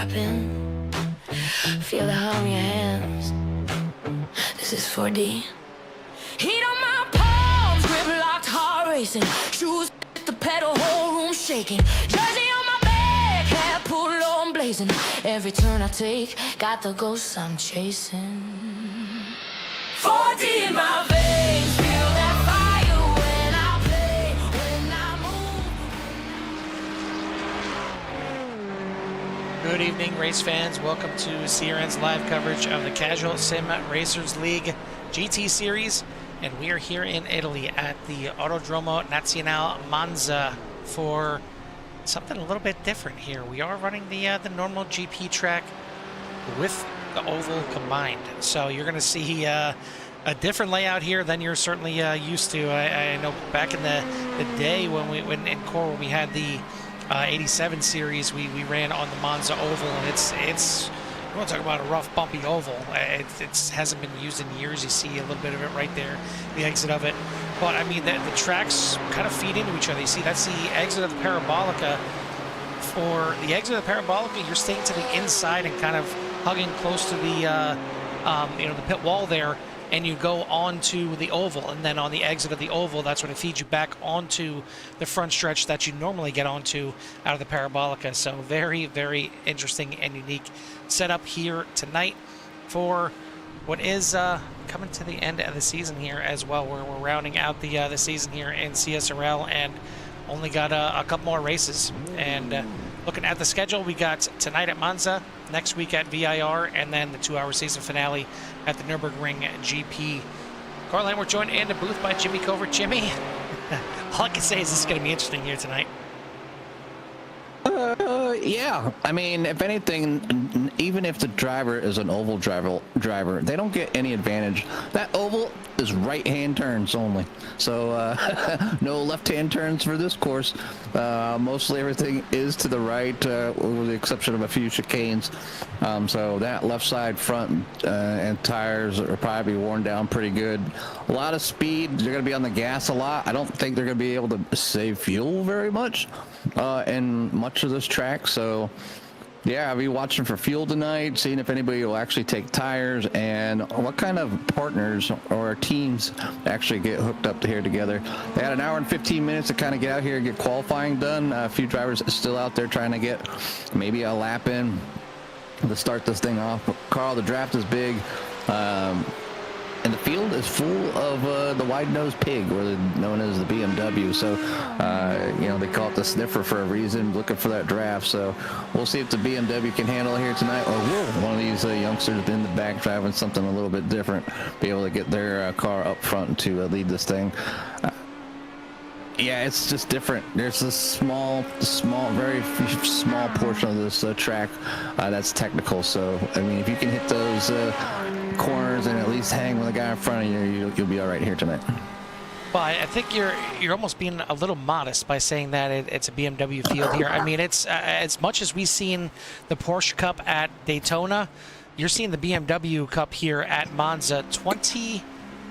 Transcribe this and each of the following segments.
dropping. Feel the hum in your hands. This is 4D. Heat on my palms, grip locked, heart racing. Shoes hit the pedal, whole room shaking. Jersey on my back, hat pulled low and blazing. Every turn I take, got the ghosts I'm chasing. 4D in my veins, feel that fire when I play, when I move. Good evening, race fans. Welcome to CRN's live coverage of the Casual Sim Racers League GT Series. And we are here in Italy at the Autodromo Nazionale Monza for something a little bit different here. We are running the normal GP track with the oval combined. So you're going to see a different layout here than you're certainly used to. I know back in the day when in Core when we had the 87 series, we ran on the Monza oval, and it's we want to talk about a rough, bumpy oval. It hasn't been used in years. You see a little bit of it right there, the exit of it. But I mean, the tracks kind of feed into each other. You see, that's the exit of the Parabolica. For the exit of the Parabolica, you're staying to the inside and kind of hugging close to the the pit wall there, and you go onto the oval, and then on the exit of the oval, that's when it feeds you back onto the front stretch that you normally get onto out of the Parabolica. So very, very interesting and unique setup here tonight for what is coming to the end of the season here as well. We're rounding out the season here in CSRL and only got a couple more races. And looking at the schedule, we got tonight at Monza, next week at VIR, and then the 2-hour season finale at the Nürburgring GP. Carl, we're joined in the booth by Jimmy Covert. Jimmy, all I can say is this is going to be interesting here tonight. Yeah, I mean, if anything, even if the driver is an oval driver, they don't get any advantage. That oval is right-hand turns only, so no left-hand turns for this course. Mostly everything is to the right, with the exception of a few chicanes. So that left side front and tires are probably worn down pretty good. A lot of speed. They're going to be on the gas a lot. I don't think they're going to be able to save fuel very much in much of this track. So yeah, I'll be watching for fuel tonight, seeing if anybody will actually take tires and what kind of partners or teams actually get hooked up here together. They had an hour and 15 minutes to kind of get out here and get qualifying done. A few drivers still out there trying to get maybe a lap in to start this thing off. Carl, the draft is big. And the field is full of the wide-nosed pig, or known as the BMW. So, they call it the sniffer for a reason, looking for that draft. So we'll see if the BMW can handle it here tonight, or will one of these youngsters in the back driving something a little bit different be able to get their car up front to lead this thing. Yeah, it's just different. There's this small, very small portion of this track that's technical. So, I mean, if you can hit those corners and at least hang with the guy in front of you, you'll be all right here tonight. Well, I think you're almost being a little modest by saying that it's a BMW field here. I mean, it's as much as we've seen the Porsche Cup at Daytona, you're seeing the BMW Cup here at Monza. 20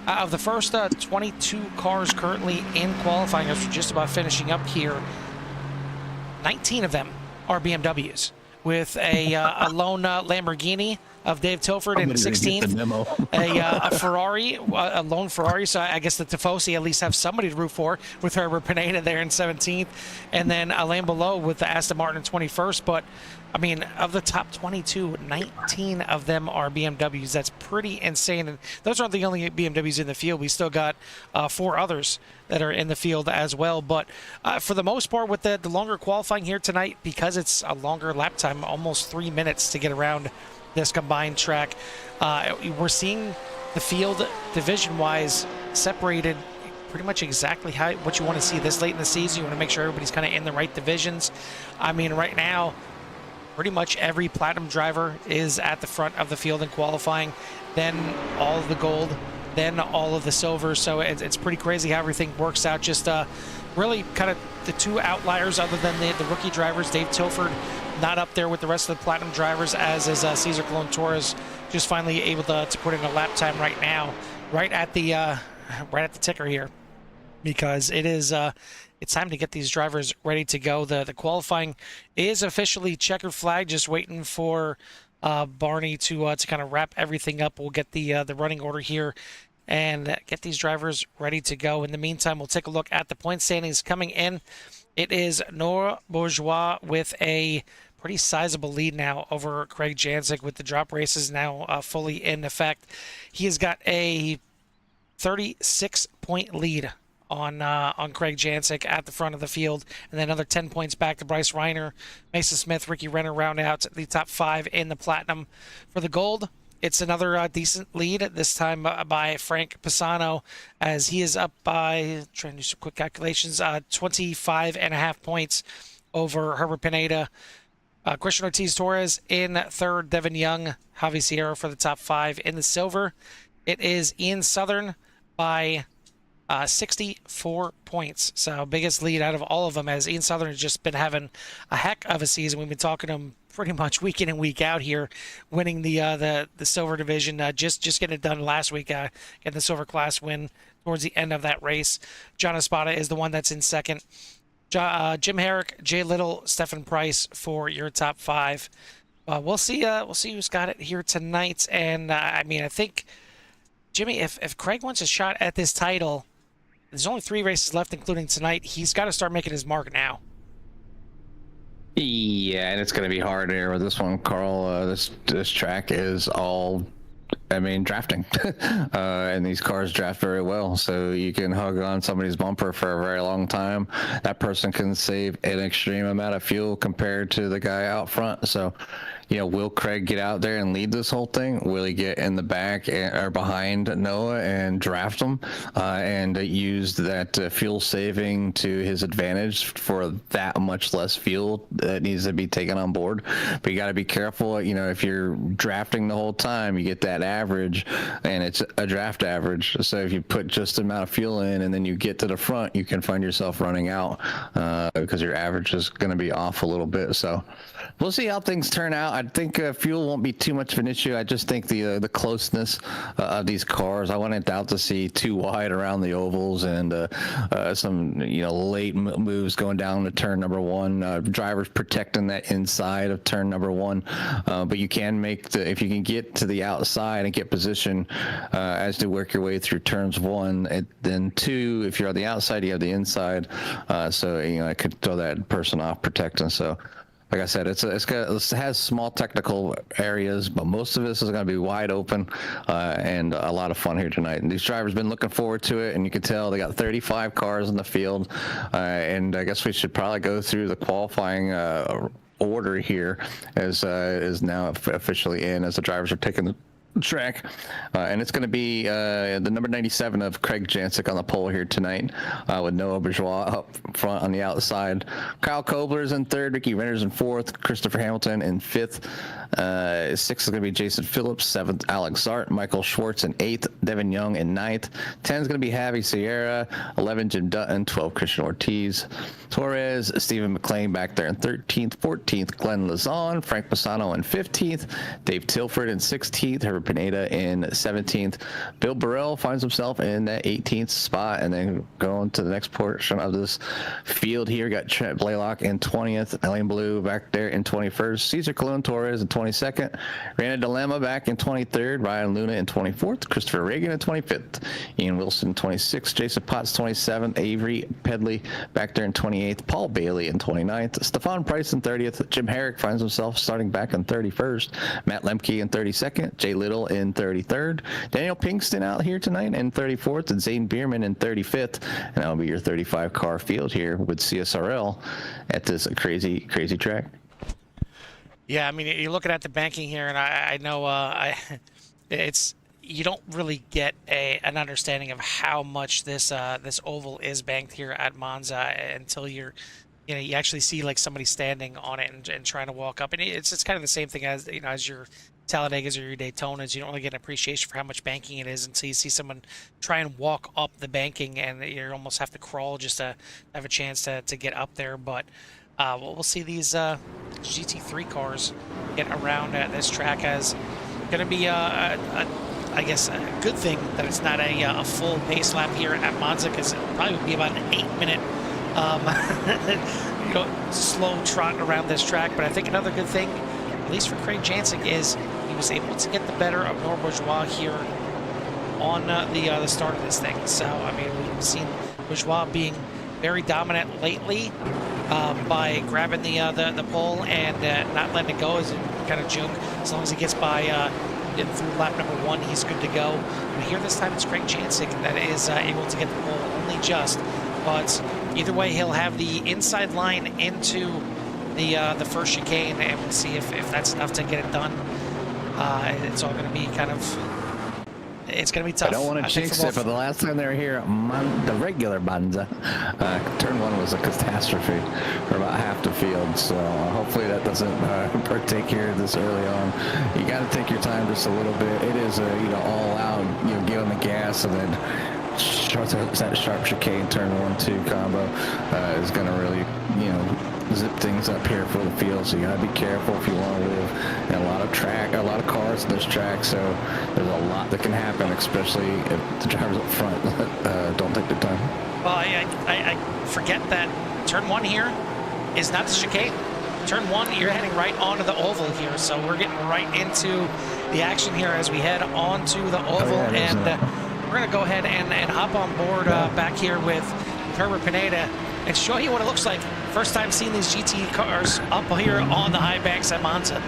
of the first 22 cars currently in qualifying, as we're just about finishing up here, 19 of them are BMWs, with a lone Lamborghini of Dave Tilford in 16th, a Ferrari, a lone Ferrari, so I guess the Tifosi at least have somebody to root for, with Herbert Pineda there in 17th, and then a lane below with the Aston Martin in 21st. But I mean, of the top 22, 19 of them are BMWs. That's pretty insane. And those aren't the only BMWs in the field. We still got 4 others that are in the field as well. But for the most part, with the longer qualifying here tonight, because it's a longer lap time, almost 3 minutes to get around this combined track, we're seeing the field division-wise separated pretty much exactly what you want to see this late in the season. You want to make sure everybody's kind of in the right divisions. I mean, right now, pretty much every platinum driver is at the front of the field in qualifying, then all of the gold, then all of the silver. So it's pretty crazy how everything works out. Just really kind of the 2 outliers other than the rookie drivers. Dave Tilford not up there with the rest of the platinum drivers, as is Cesar Colon Torres, just finally able to put in a lap time right now, right at the ticker here, because it is it's time to get these drivers ready to go. The qualifying is officially checkered flag, just waiting for Barney to kind of wrap everything up. We'll get the running order here and get these drivers ready to go. In the meantime, we'll take a look at the point standings coming in. It is Noah Bourgeois with a pretty sizable lead now over Craig Janzik, with the drop races now fully in effect. He has got a 36-point lead on Craig Janzik at the front of the field, and then another 10 points back to Bryce Reiner, Mason Smith, Ricky Renner round out the top 5 in the platinum. For the gold, it's another decent lead, this time by Frank Pisano, as he is up by, trying to do some quick calculations, 25.5 points over Herbert Pineda. Christian Ortiz Torres in third, Devin Young, Javi Sierra for the top 5. In the silver, it is Ian Southern by 64 points. So biggest lead out of all of them, as Ian Southern has just been having a heck of a season. We've been talking to him pretty much week in and week out here, winning the silver division. Just getting it done last week, getting the silver class win towards the end of that race. John Espada is the one that's in second. Jim Herrick, Jay Little, Stephen Price for your top 5. We'll see who's got it here tonight. And I mean, I think, Jimmy, if Craig wants a shot at this title, there's only 3 races left, including tonight. He's got to start making his mark now. Yeah, and it's going to be hard here with this one, Carl. This track is all, I mean, drafting. And these cars draft very well. So you can hug on somebody's bumper for a very long time. That person can save an extreme amount of fuel compared to the guy out front. So, you know, will Craig get out there and lead this whole thing? Will he get in the back or behind Noah and draft him and use that fuel saving to his advantage for that much less fuel that needs to be taken on board? But you got to be careful. You know, if you're drafting the whole time, you get that average, and it's a draft average. So if you put just the amount of fuel in and then you get to the front, you can find yourself running out because your average is going to be off a little bit. So we'll see how things turn out. I think fuel won't be too much of an issue. I just think the closeness of these cars, I wanted out to see too wide around the ovals and some late moves going down to turn number 1. Drivers protecting that inside of turn number 1, but you can make if you can get to the outside and get position as to work your way through turns 1, and then 2. If you're on the outside, you have the inside, so I could throw that person off protecting. So, like I said, it has small technical areas, but most of this is going to be wide open and a lot of fun here tonight. And these drivers been looking forward to it, and you can tell they got 35 cars in the field. And I guess we should probably go through the qualifying order here, as is now officially in, as the drivers are taking the track, and it's going to be the number 97 of Craig Janzik on the pole here tonight, with Noah Bourgeois up front on the outside. Kyle Kobler's in third, Ricky Renner's in fourth, Christopher Hamilton in fifth. 6 is going to be Jason Phillips, 7th Alex Zart, Michael Schwartz in 8th, Devin Young in 9th. 10 is going to be Javi Sierra, 11 Jim Dutton, 12 Christian Ortiz Torres, Stephen McLean back there in 13th, 14th Glenn Lazon, Frank Pisano in 15th, Dave Tilford in 16th, Herbert Pineda in 17th. Bill Burrell finds himself in that 18th spot, and then going to the next portion of this field here, got Trent Blaylock in 20th, Elaine Blue back there in 21st, Cesar Colon Torres in 22nd, Rana Dilemma back in 23rd, Ryan Luna in 24th, Christopher Reagan in 25th, Ian Wilson 26th, Jason Potts 27th, Avery Pedley back there in 28th, Paul Bailey in 29th, Stefan Price in 30th, Jim Herrick finds himself starting back in 31st, Matt Lemke in 32nd, Jay Little in 33rd, Daniel Pinkston out here tonight in 34th, and Zane Bierman in 35th, and that'll be your 35 car field here with CSRL at this crazy track. Yeah, I mean, you're looking at the banking here, and I know you don't really get an understanding of how much this oval is banked here at Monza until you actually see like somebody standing on it and trying to walk up. And it's kind of the same thing as as your Talladegas or your Daytonas. You don't really get an appreciation for how much banking it is until you see someone try and walk up the banking, and you almost have to crawl just to have a chance to get up there. But we'll see these GT3 cars get around this track, as going to be I guess a good thing that it's not a full pace lap here at Monza, because it probably would be about an 8-minute You know, slow trot around this track. But I think another good thing, at least for Craig Jancic, is he was able to get the better of Nor Bourgeois here on the start of this thing. So, I mean, we've seen Bourgeois being very dominant lately by grabbing the pole and not letting it go as a kind of joke. As long as he gets by through lap number 1, he's good to go. But here this time it's Craig Jancic that is able to get the pole only just. But either way, he'll have the inside line into the first chicane, and we'll see if that's enough to get it done. It's all going to be kind of, it's going to be tough. I don't want to jinx it, but the last time they were here, the regular Monza, turn 1 was a catastrophe for about half the field. So hopefully that doesn't partake here this early on. You got to take your time just a little bit. It is all out. Get on the gas and then that sharp chicane turn 1-2 combo is going to really zip things up here for the field. So you got to be careful if you want to live in a lot of cars in this track. So there's a lot that can happen, especially if the drivers up front don't take the time. Well, I forget that turn 1 here is not the chicane. Turn 1, you're heading right onto the oval here, so we're getting right into the action here as we head onto the oval. We're going to go ahead and hop on board back here with Herbert Pineda and show you what it looks like. First time seeing these GT cars up here on the high banks at Monza.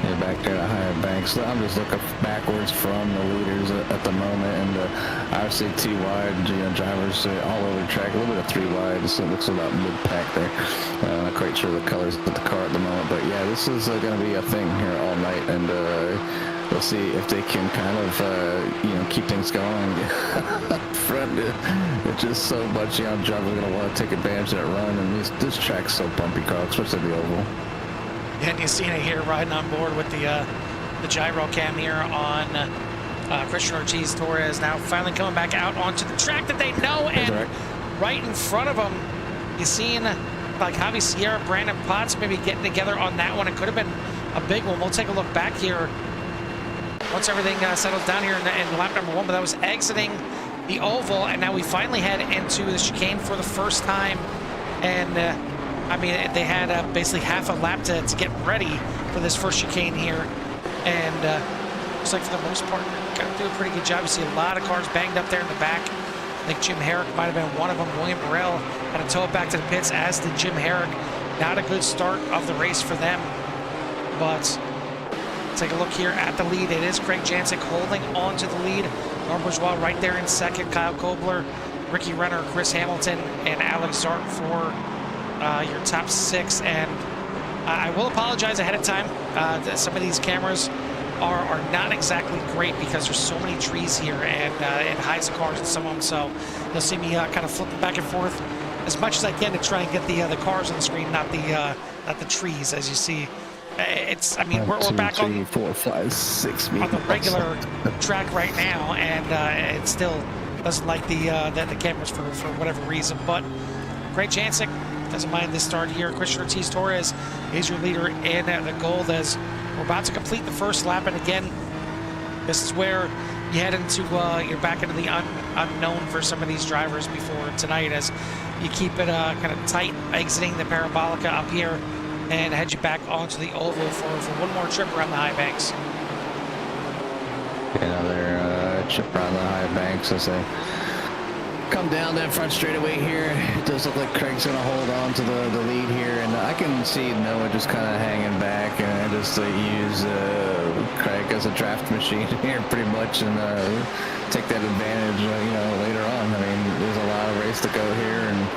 Yeah, back there at higher banks. I'm just looking backwards from the leaders at the moment, and obviously T wide, drivers all over the track. A little bit of 3 wide. So it looks about mid pack there. Not quite sure the colors of the car at the moment, but yeah, this is going to be a thing here all night, and we'll see if they can kind of keep things going up front. It's just so much drivers are going to want to take advantage of that run, and this track's so bumpy, Carl, especially the oval. And you've seen it here riding on board with the gyro cam here on Christian Ortiz Torres, now finally coming back out onto the track that they know, and right in front of them you've seen like Javi Sierra, Brandon Potts maybe getting together on that one. It could have been a big one. We'll take a look back here once everything settles down here in lap number 1, but that was exiting the oval, and now we finally head into the chicane for the first time. And I mean, they had basically half a lap to get ready for this first chicane here. And looks like for the most part, got to do a pretty good job. You see a lot of cars banged up there in the back. I think Jim Herrick might have been one of them. William Burrell had to tow it back to the pits, as did Jim Herrick. Not a good start of the race for them. But take a look here at the lead. It is Craig Jancic holding on to the lead. Nor Bourgeois right there in second. Kyle Kobler, Ricky Renner, Chris Hamilton, and Alex Zart for your top 6. And I will apologize ahead of time. Some of these cameras are not exactly great because there's so many trees here, and it hides the cars in some of them. So you'll see me kind of flipping back and forth as much as I can to try and get the cars on the screen, not the trees, as you see. I mean, we're back on 4, 5, 6 on the regular track right now, and it still doesn't like the cameras for whatever reason. But Craig Jancic doesn't mind this start here. Christian Ortiz Torres is your leader in the gold as we're about to complete the first lap. And again, this is where you head into you're back into the unknown for some of these drivers before tonight, as you keep it kind of tight, exiting the Parabolica up here, and head you back onto the oval for one more trip around the high banks. Another trip around the high banks as they come down that front straightaway here. It does look like Craig's going to hold on to the lead here, and I can see Noah just kind of hanging back and just use Craig as a draft machine here pretty much, and take that advantage later on. I mean, there's a lot of race to go here, and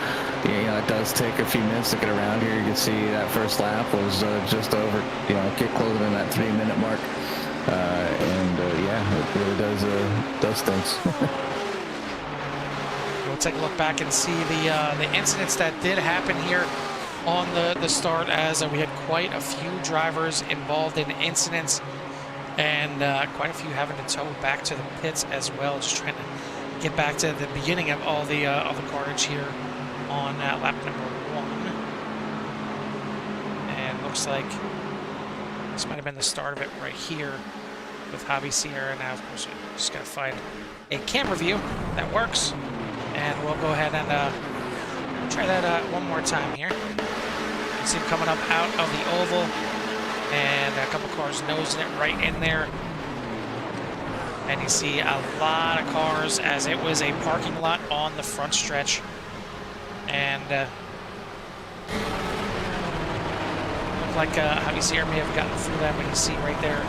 it does take a few minutes to get around here. You can see that first lap was just over, get closer than that 3-minute mark, yeah, it really does things. We'll take a look back and see the incidents that did happen here on the start, as we had quite a few drivers involved in incidents, and quite a few having to tow back to the pits as well, just trying to get back to the beginning of all the carnage here on lap number 1. And looks like this might have been the start of it right here with Javi Sierra. Now, of course, we just got to find a camera view that works, and we'll go ahead and try that one more time here. You see him coming up out of the oval, and a couple cars nosing it right in there. And you see a lot of cars as it was a parking lot on the front stretch. And looked like Javier may have gotten through that, but you see right there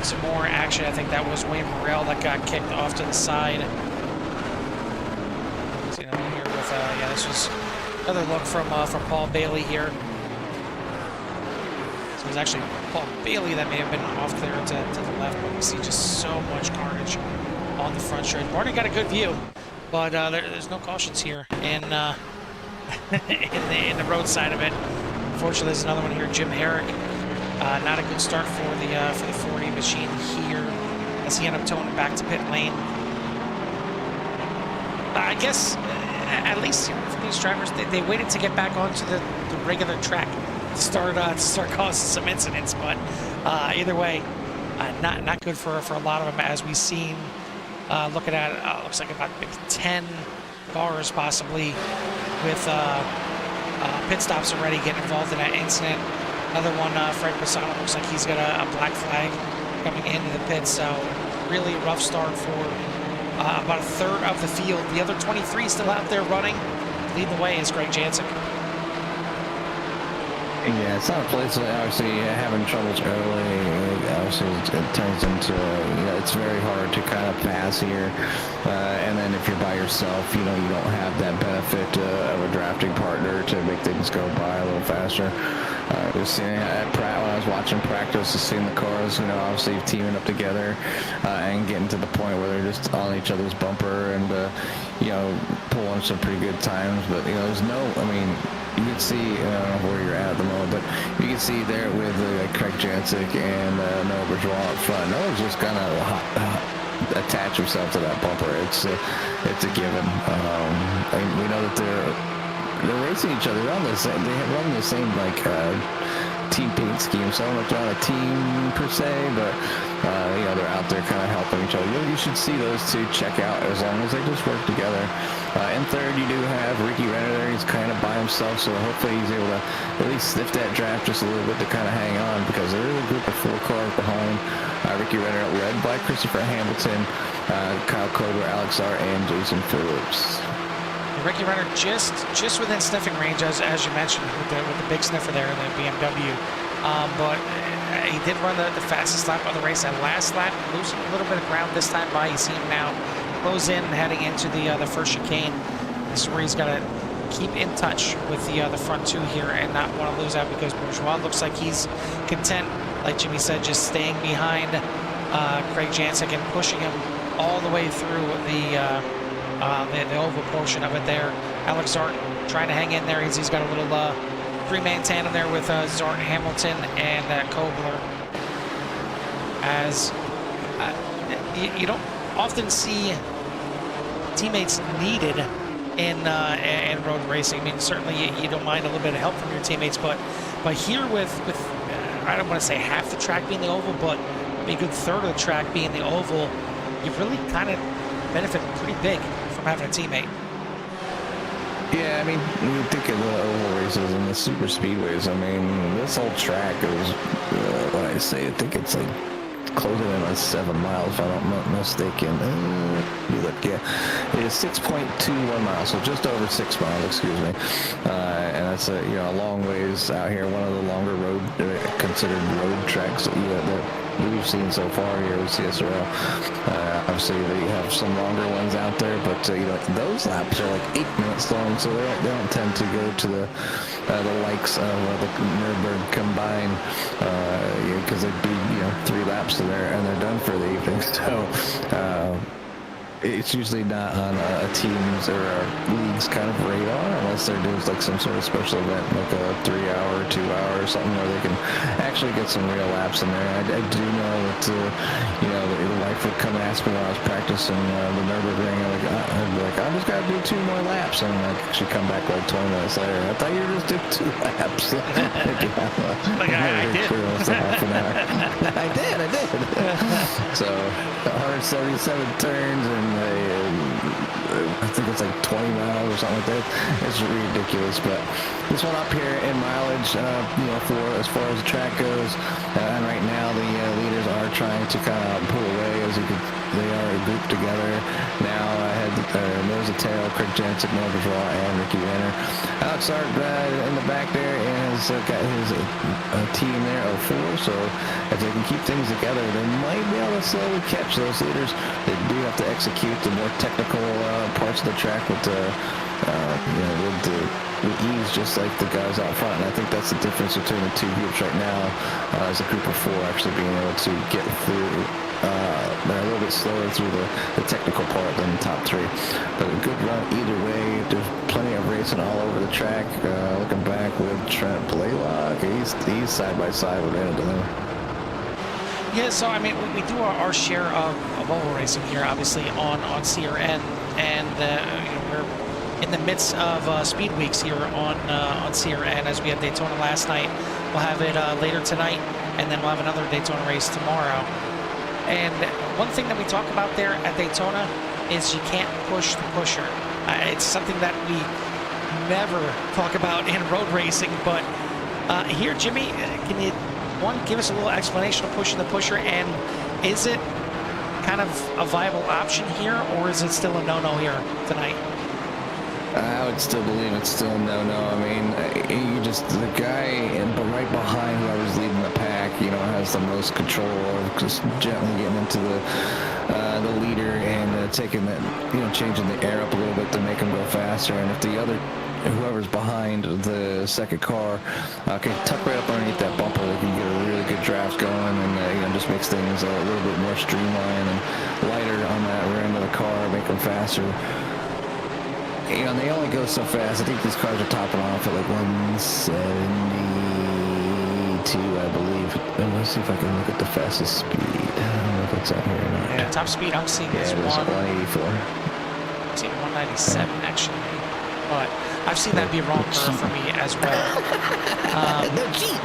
some more action. I think that was Wayne Morrell that got kicked off to the side. See another one here with, yeah, this was another look from Paul Bailey here. So it was actually Paul Bailey that may have been off there to the left, but we see just so much carnage on the front stretch. Marty got a good view, but there's no cautions here in in the road side of it. Unfortunately, there's another one here, Jim Herrick. Not a good start for the 40 machine here as he ended up towing it back to pit lane. I guess at least for these drivers, they waited to get back onto the regular track to start causing some incidents. But either way, not good for a lot of them, as we've seen. Looking at it, looks like about maybe 10 cars possibly with pit stops already getting involved in that incident. Another one, Frank Pisano, looks like he's got a black flag coming into the pit. So really rough start for about a third of the field. The other 23 still out there running. Leading the way is Greg Jansick. Yeah, it's not a place that obviously having troubles early. Obviously, it turns into, it's very hard to kind of pass here. And then if you're by yourself, you don't have that benefit of a drafting partner to make things go by a little faster. Just seeing at Pratt when I was watching practice, just seeing the cars, obviously teaming up together and getting to the point where they're just on each other's bumper and, pulling some pretty good times. But, there's no, you can see, I don't know where you're at the moment, but you can see there with Craig Jansick and Noah Bourgeois up front. Noah's just kind of attach himself to that bumper. It's a given. We know that they're racing each other. They run the same team paint scheme. So I don't know if they're on a team per se, but they're out there kind of helping each other. You should see those two check out as long as they just work together. In third, you do have Ricky Renner there. He's kind of by himself, so hopefully he's able to at least sniff that draft just a little bit to kind of hang on, because there is a group of 4 cars behind Ricky Renner, led by Christopher Hamilton, Kyle Kober, Alex R, and Jason Phillips. Ricky Renner just within sniffing range, as you mentioned, with the big sniffer there in the BMW. But he did run the fastest lap of the race at last lap, losing a little bit of ground this time by. You see him now close in, heading into the first chicane. This is where he's got to keep in touch with the front 2 here and not want to lose out, because Bourgeois looks like he's content, like Jimmy said, just staying behind Craig Jansick and pushing him all the way through the oval portion of it there. Alex Zart trying to hang in there. He's got a little 3-man tandem there with Zart, Hamilton, and Kobler. As you don't often see teammates needed in road racing. Certainly you don't mind a little bit of help from your teammates, but here with I don't want to say half the track being the oval, but maybe a good third of the track being the oval, you really kind of benefit pretty big from having a teammate. Yeah, you think of the oval races and the super speedways. This whole track is, when I say, I think it's like closing in on 7 miles, if I'm not mistaken. Yeah, it is 6.21 miles, so just over 6 miles, excuse me. And that's a long ways out here. One of the longer considered road tracks that we've seen so far here with CSRL. Obviously, they have some longer ones out there, but those laps are like 8 minutes long, so they don't tend to go to the likes of the Nürburgring combined, because they'd be 3 laps there and they're done for the evening. So it's usually not on a team's or a league's kind of radar unless they're doing like some sort of special event, like a 3-hour, 2-hour or something where they can actually get some real laps in there. I do know that the wife would come and ask me when I was practicing the Nürburgring. I'd be like, I just got to do 2 more laps, and I'd actually come back like 20 minutes later. I thought you were just doing 2 laps. I did. Half an hour. I did. So 177 turns and I think it's like 20 miles or something like that. It's ridiculous. But this one up here in mileage, you know, for as far as the track goes, and right now the leaders are trying to kind of pull away as you could. They are grouped together now. Nose to tail, Craig Jensen, Norbert Raw, and Ricky Renner. Outside in the back there has got his team there of 4. So if they can keep things together, they might be able to slowly catch those leaders. They do have to execute the more technical parts of the track with you know, with ease, just like the guys out front. And I think that's the difference between the two groups right now, as a group of 4 actually being able to get through. They're a little bit slower through the technical part than the top 3. But a good run either way. There's plenty of racing all over the track. Looking back with Trent Blaylock, he's side by side with Anna Dilemma. Yeah, so I mean, we do our share of oval racing here, obviously on CRN, and you know, we're in the midst of speed weeks here on CRN. As we had Daytona last night, we'll have it later tonight, and then we'll have another Daytona race tomorrow. And one thing that we talk about there at Daytona is you can't push the pusher. It's something that we never talk about in road racing, but here, Jimmy, can you, one, give us a little explanation of pushing the pusher, and is it kind of a viable option here, or is it still a no-no here tonight? I would still believe it's still a no-no. I mean, you just, the guy right behind whoever's leading the pack, you know, has the most control of just gently getting into the leader and taking that, you know, changing the air up a little bit to make him go faster. And if the other, whoever's behind the second car can tuck right up underneath that bumper, they can get a really good draft going, and you know, just makes things a little bit more streamlined and lighter on that rear end of the car, make them faster. You know, they only go so fast. I think these cars are topping off at like 172, I believe. Let's see if I can look at the fastest speed. I don't know if it's out here or not. Yeah, top speed I'm seeing is it was 184. I'm seeing 197 actually, but I've seen that be wrong for me as well. No cheating.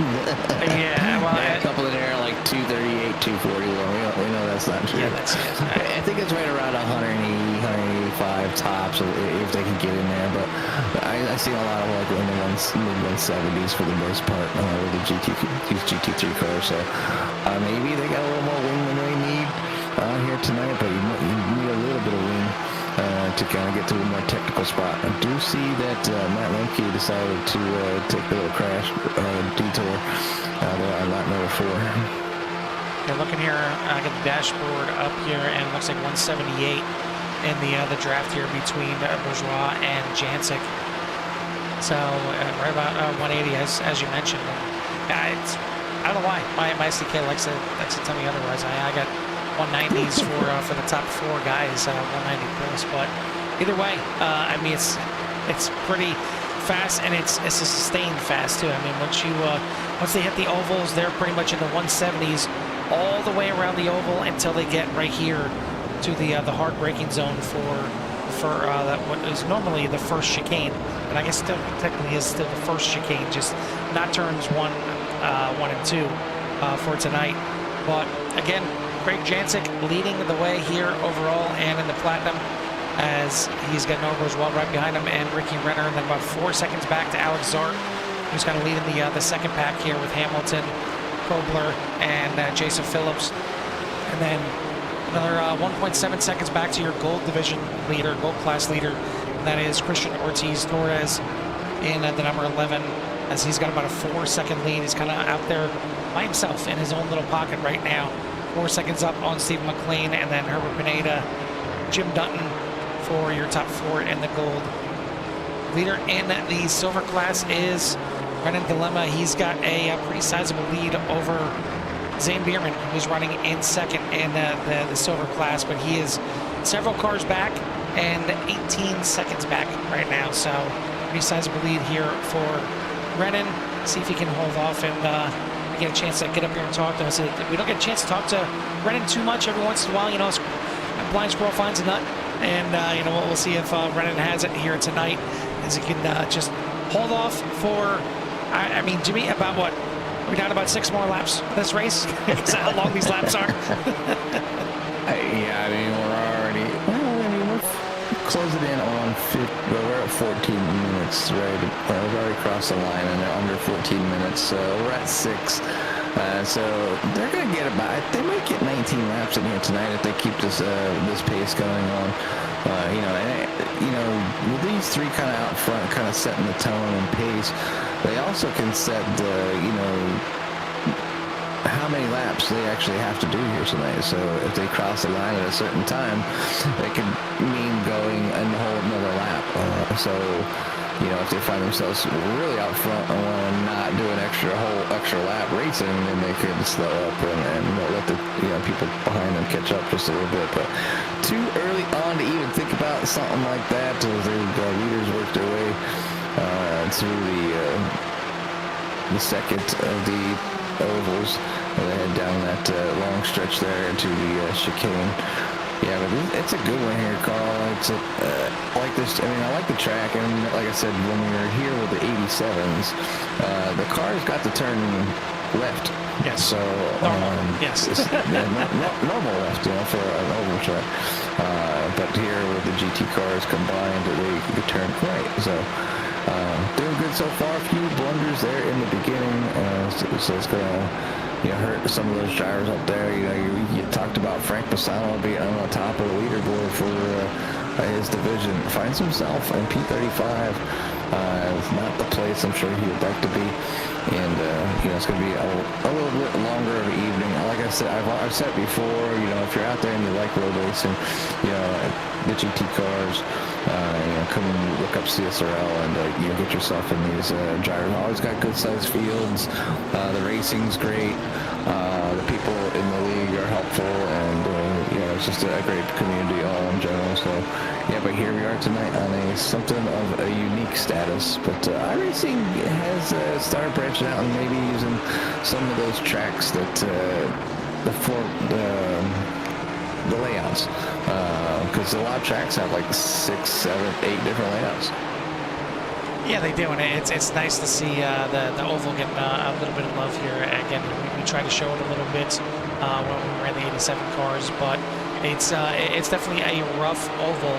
Yeah, well, a couple in there like 238, 240. We know that's not true. Yeah, that's it. I think it's right around 180, 185 tops if they can get in there. But I see a lot of like in the mid-170s for the most part with the GT3 cars. So maybe they got a little more wing than they need here tonight, but you need a little bit of wing to kind of get to a more technical spot. I do see that Matt Lemke decided to take a little crash detour there on lap number 4. Yeah, looking here, I got the dashboard up here, and it looks like 178 in the draft here between Bourgeois and Jancic. So right about 180, as you mentioned. I don't know why my SDK likes to tell me otherwise. I got 190s for the top 4 guys, 190 plus. But either way, I mean, it's pretty fast, and it's a sustained fast too. I mean, once they hit the ovals, they're pretty much in the 170s all the way around the oval until they get right here to the hard braking zone for that what is normally the first chicane, and I guess still technically is still the first chicane, just not turns 1 and 2 for tonight. But again, Craig Jancic leading the way here overall and in the Platinum, as he's got Norbert as well right behind him, and Ricky Renner, and then about 4 seconds back to Alex Zart, who's kind of leading the second pack here with Hamilton, Kobler, and Jason Phillips. And then another 1.7 seconds back to your gold division leader, gold class leader, and that is Christian Ortiz Torres in the number 11, as he's got about a 4-second lead. He's kind of out there by himself in his own little pocket right now. 4 seconds up on Stephen McLean, and then Herbert Pineda, Jim Dutton for your top 4 in the gold. Leader in the silver class is Brennan Dilemma. He's got a pretty sizable lead over Zane Bierman, who's running in second in the silver class, but he is several cars back and 18 seconds back right now. So pretty sizable lead here for Brennan. See if he can hold off and get a chance to get up here and talk to us. We don't get a chance to talk to Brennan too much every once in a while. You know, a blind squirrel finds a nut, and you know, we'll see if Brennan has it here tonight, as he can just hold off for. I mean, Jimmy, about what? We're down about 6 more laps this race. Is that how long these laps are? Yeah, I mean, we're already. Well, I mean, we're close it in on well, we're at 14 minutes, right? We've already crossed the line, and they're under 14 minutes, so we're at 6. So they're going to get they might get 19 laps in here tonight if they keep this pace going on. With these three kind of out front, kind of setting the tone and pace, they also can set how many laps they actually have to do here tonight. So if they cross the line at a certain time, it can mean going and hold another lap. If they find themselves really out front and want to not do an extra lap racing, then they could slow up and let the people behind them catch up just a little bit. But too early on to even think about something like that, as the leaders work their way through the second of the ovals, and they head down that long stretch there into the chicane. Yeah, but it's a good one here, Carl. I like this. I mean, I like the track, and like I said, when we were here with the 87s, the cars got to turn left. Yes. So yes. Normal left, for an oval track. But here with the GT cars combined, they could turn right. So doing good so far. A few blunders there in the beginning, so it's gonna hurt some of those drivers up there. You talked about Frank Bassano being on the top of the leaderboard for his division. Finds himself in P35. It's not the place I'm sure he would like to be, and it's going to be a little bit longer of an evening. Like I said, I've said before, if you're out there and you like road racing, the GT cars, come and look up CSRL and get yourself in these drivers. Always got good sized fields. The racing's great. The people in the league are helpful, and it's just a great community all in general. So but here we are tonight on something of a unique status. But iRacing has started branching out and maybe using some of those tracks that the layouts, because a lot of tracks have like 6, 7, 8 different layouts. Yeah, they do, and it's nice to see the oval getting a little bit of love here. Again, we try to show it a little bit when we were in the 87 cars, but it's definitely a rough oval.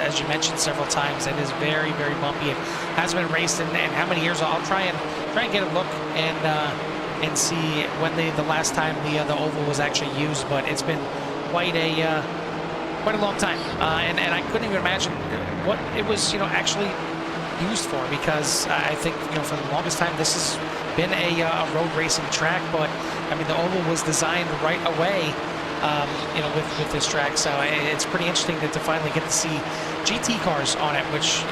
As you mentioned several times, it is very, very bumpy. It hasn't been raced in how many years? I'll try and get a look and see when the last time the oval was actually used, but it's been quite a long time, and I couldn't even imagine what it was actually used for, because I think for the longest time this has been a road racing track, but I mean the oval was designed right away with this track, so it's pretty interesting to finally get to see GT cars on it, which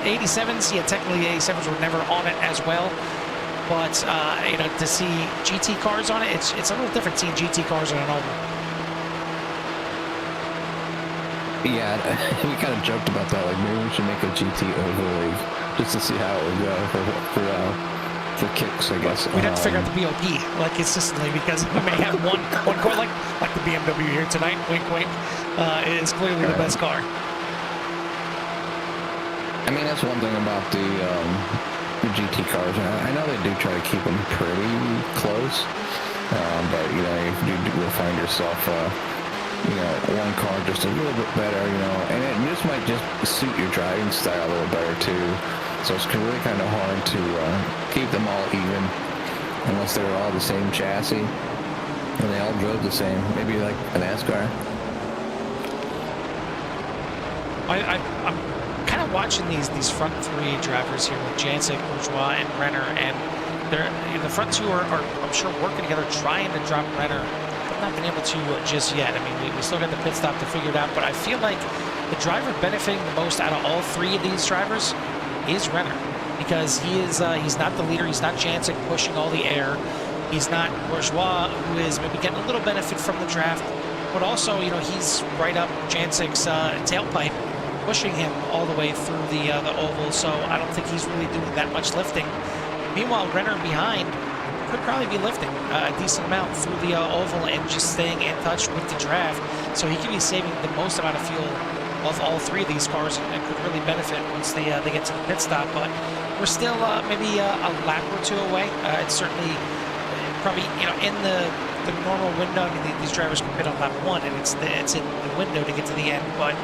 87s, technically the 87s were never on it as well, but to see GT cars on it, it's a little different seeing GT cars on an oval. Yeah, we kind of joked about that. Like, maybe we should make a GT oval league just to see how it would go for kicks, I guess. We'd have to figure out the BOP consistently, because we may have one car like the BMW here tonight. Wink, wink. It's clearly the best car. I mean, that's one thing about the GT cars. I know they do try to keep them pretty close, but you'll find yourself. One car just a little bit better, and it just might just suit your driving style a little better too. So it's really kind of hard to keep them all even, unless they were all the same chassis and they all drove the same. Maybe like a NASCAR. I'm kind of watching these front three drivers here with Jancic, Bourgeois, and Renner, and the front two are I'm sure working together, trying to drop Renner. Not been able to just yet. I mean, we still got the pit stop to figure it out, but I feel like the driver benefiting the most out of all three of these drivers is Renner, because he's not the leader. He's not Jancic pushing all the air. He's not Bourgeois, who is maybe getting a little benefit from the draft, but also he's right up Jancic's tailpipe, pushing him all the way through the oval. So I don't think he's really doing that much lifting. Meanwhile, Renner behind could probably be lifting a decent amount through the oval and just staying in touch with the draft, so he could be saving the most amount of fuel of all three of these cars, and could really benefit once they get to the pit stop. But we're still maybe a lap or two away. It's certainly probably in the normal window. I mean, these drivers can pit on lap 1, and it's in the window to get to the end, but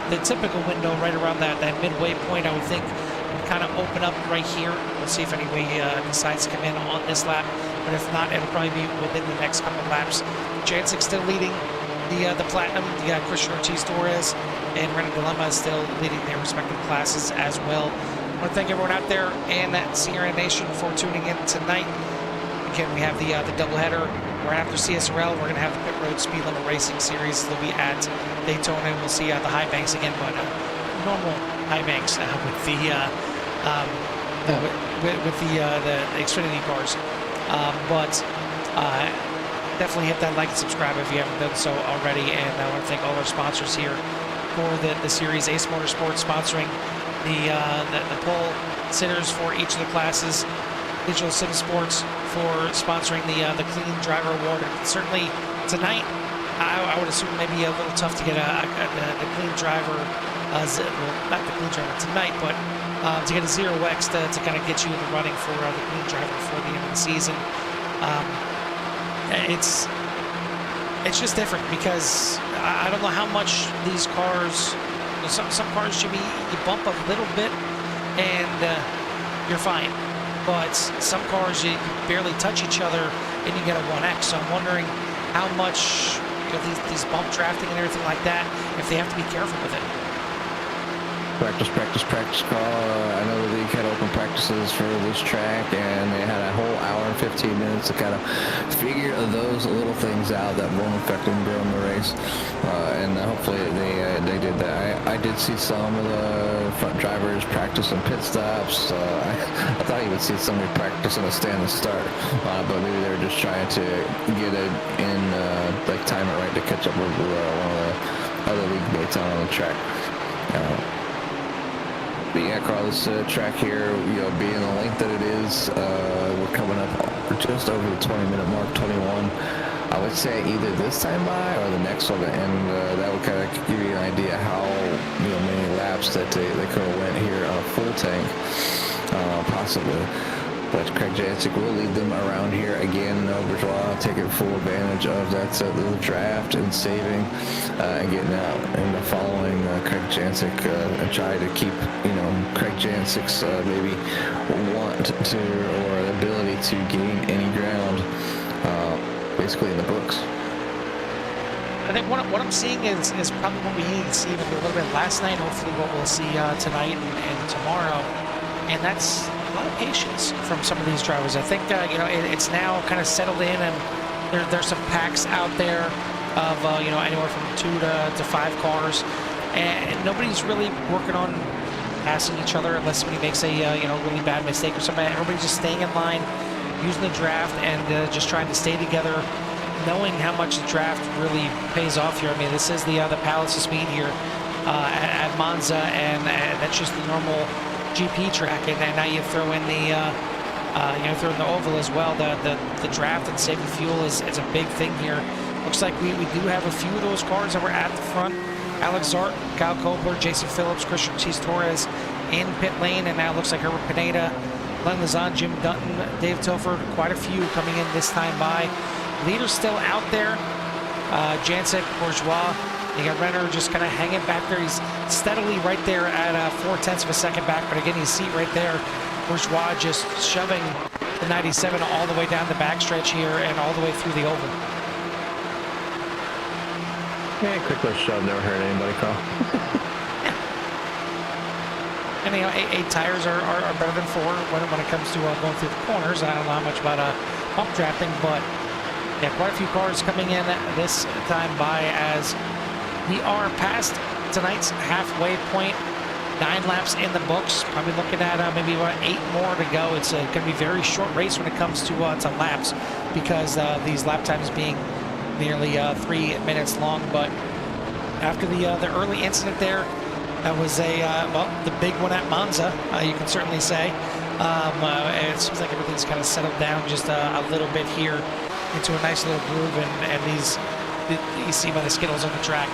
the typical window right around that midway point, I would think, would kind of open up right here. We'll see if anybody decides to come in on this lap, but if not, it'll probably be within the next couple laps. Jancic still leading the Platinum. You got Christian Ortiz-Torres and Renan Dilemma still leading their respective classes as well. I want to thank everyone out there and that CRN Nation for tuning in tonight. Again, we have the doubleheader. Right after CSRL, we're going to have the Pit Road Speed Limit Racing Series. They'll be at Daytona, and we'll see the high banks again, but normal high banks with the Xfinity cars. Definitely hit that like and subscribe if you haven't done so already. And I want to thank all our sponsors here for the series. Ace Motorsports sponsoring the pole sitters for each of the classes. Digital Sim Sports for sponsoring the Clean Driver Award. And certainly tonight, I would assume maybe a little tough to get the Clean Driver, well, not the Clean Driver tonight, but to get a 0x to kind of get you in the running for the Clean Driver for the end of the season. It's just different because I don't know how much these cars, some cars, Jimmy, you bump a little bit and you're fine. But some cars, you barely touch each other and you get a 1x. So I'm wondering how much, these bump drafting and everything like that, if they have to be careful with it. Practice car. I know the league had open practices for this track, and they had a whole hour and 15 minutes to kind of figure those little things out that won't affect them during the race. And hopefully they did that. I did see some of the front drivers practice some pit stops. I thought you would see somebody practicing a stand and start, but maybe they were just trying to get it in, like time it right to catch up with one of the other league mates on the track. But yeah, Carl, this track here, being the length that it is, we're coming up just over the 20-minute mark, 21. I would say either this time by or the next one, and that would kind of give you an idea how many laps that they could have went here on a full tank, possibly. But Craig Jancic will lead them around here again. Bourgeois taking full advantage of that the draft and saving and getting out and following Craig Jancic and try to keep Craig Jancic's maybe want to or ability to gain any ground basically in the books. I think what I'm seeing is probably what we needed to see maybe a little bit last night. Hopefully what we'll see tonight and tomorrow, and that's a lot of patience from some of these drivers. I think it's now kind of settled in, and there's some packs out there of anywhere from 2 to 5 cars, and nobody's really working on passing each other unless somebody makes a really bad mistake or something. Everybody's just staying in line, using the draft, and just trying to stay together, knowing how much the draft really pays off here. I mean, this is the Palace of Speed here at Monza, and that's just the normal GP track, and now you throw in the throw in the oval as well. The draft and saving fuel is a big thing here. Looks like we do have a few of those cars that were at the front. Alex Zart, Kyle Kobler, Jason Phillips, Christian Ortiz-Torres in pit lane, and now it looks like Herbert Pineda, Len Lezon, Jim Dutton, Dave Tilford, quite a few coming in this time by. Leaders still out there. Jancic, Bourgeois. You got Renner just kind of hanging back there. He's steadily right there at 0.4 of a second back, but again, you see right there, Bourgeois just shoving the 97 all the way down the backstretch here and all the way through the oval. Yeah, quick little shove never hurt anybody, Carl. And 8 tires are better than 4 when it comes to going through the corners. I don't know how much about pump drafting, but yeah, quite a few cars coming in this time by as we are past tonight's halfway point. 9 laps in the books. Probably looking at maybe about 8 more to go. It's going to be a very short race when it comes to laps because these lap times being nearly 3 minutes long. But after the early incident there, that was the big one at Monza, you can certainly say. It seems like everything's kind of settled down just a little bit here into a nice little groove, and these you see by the Skittles on the track,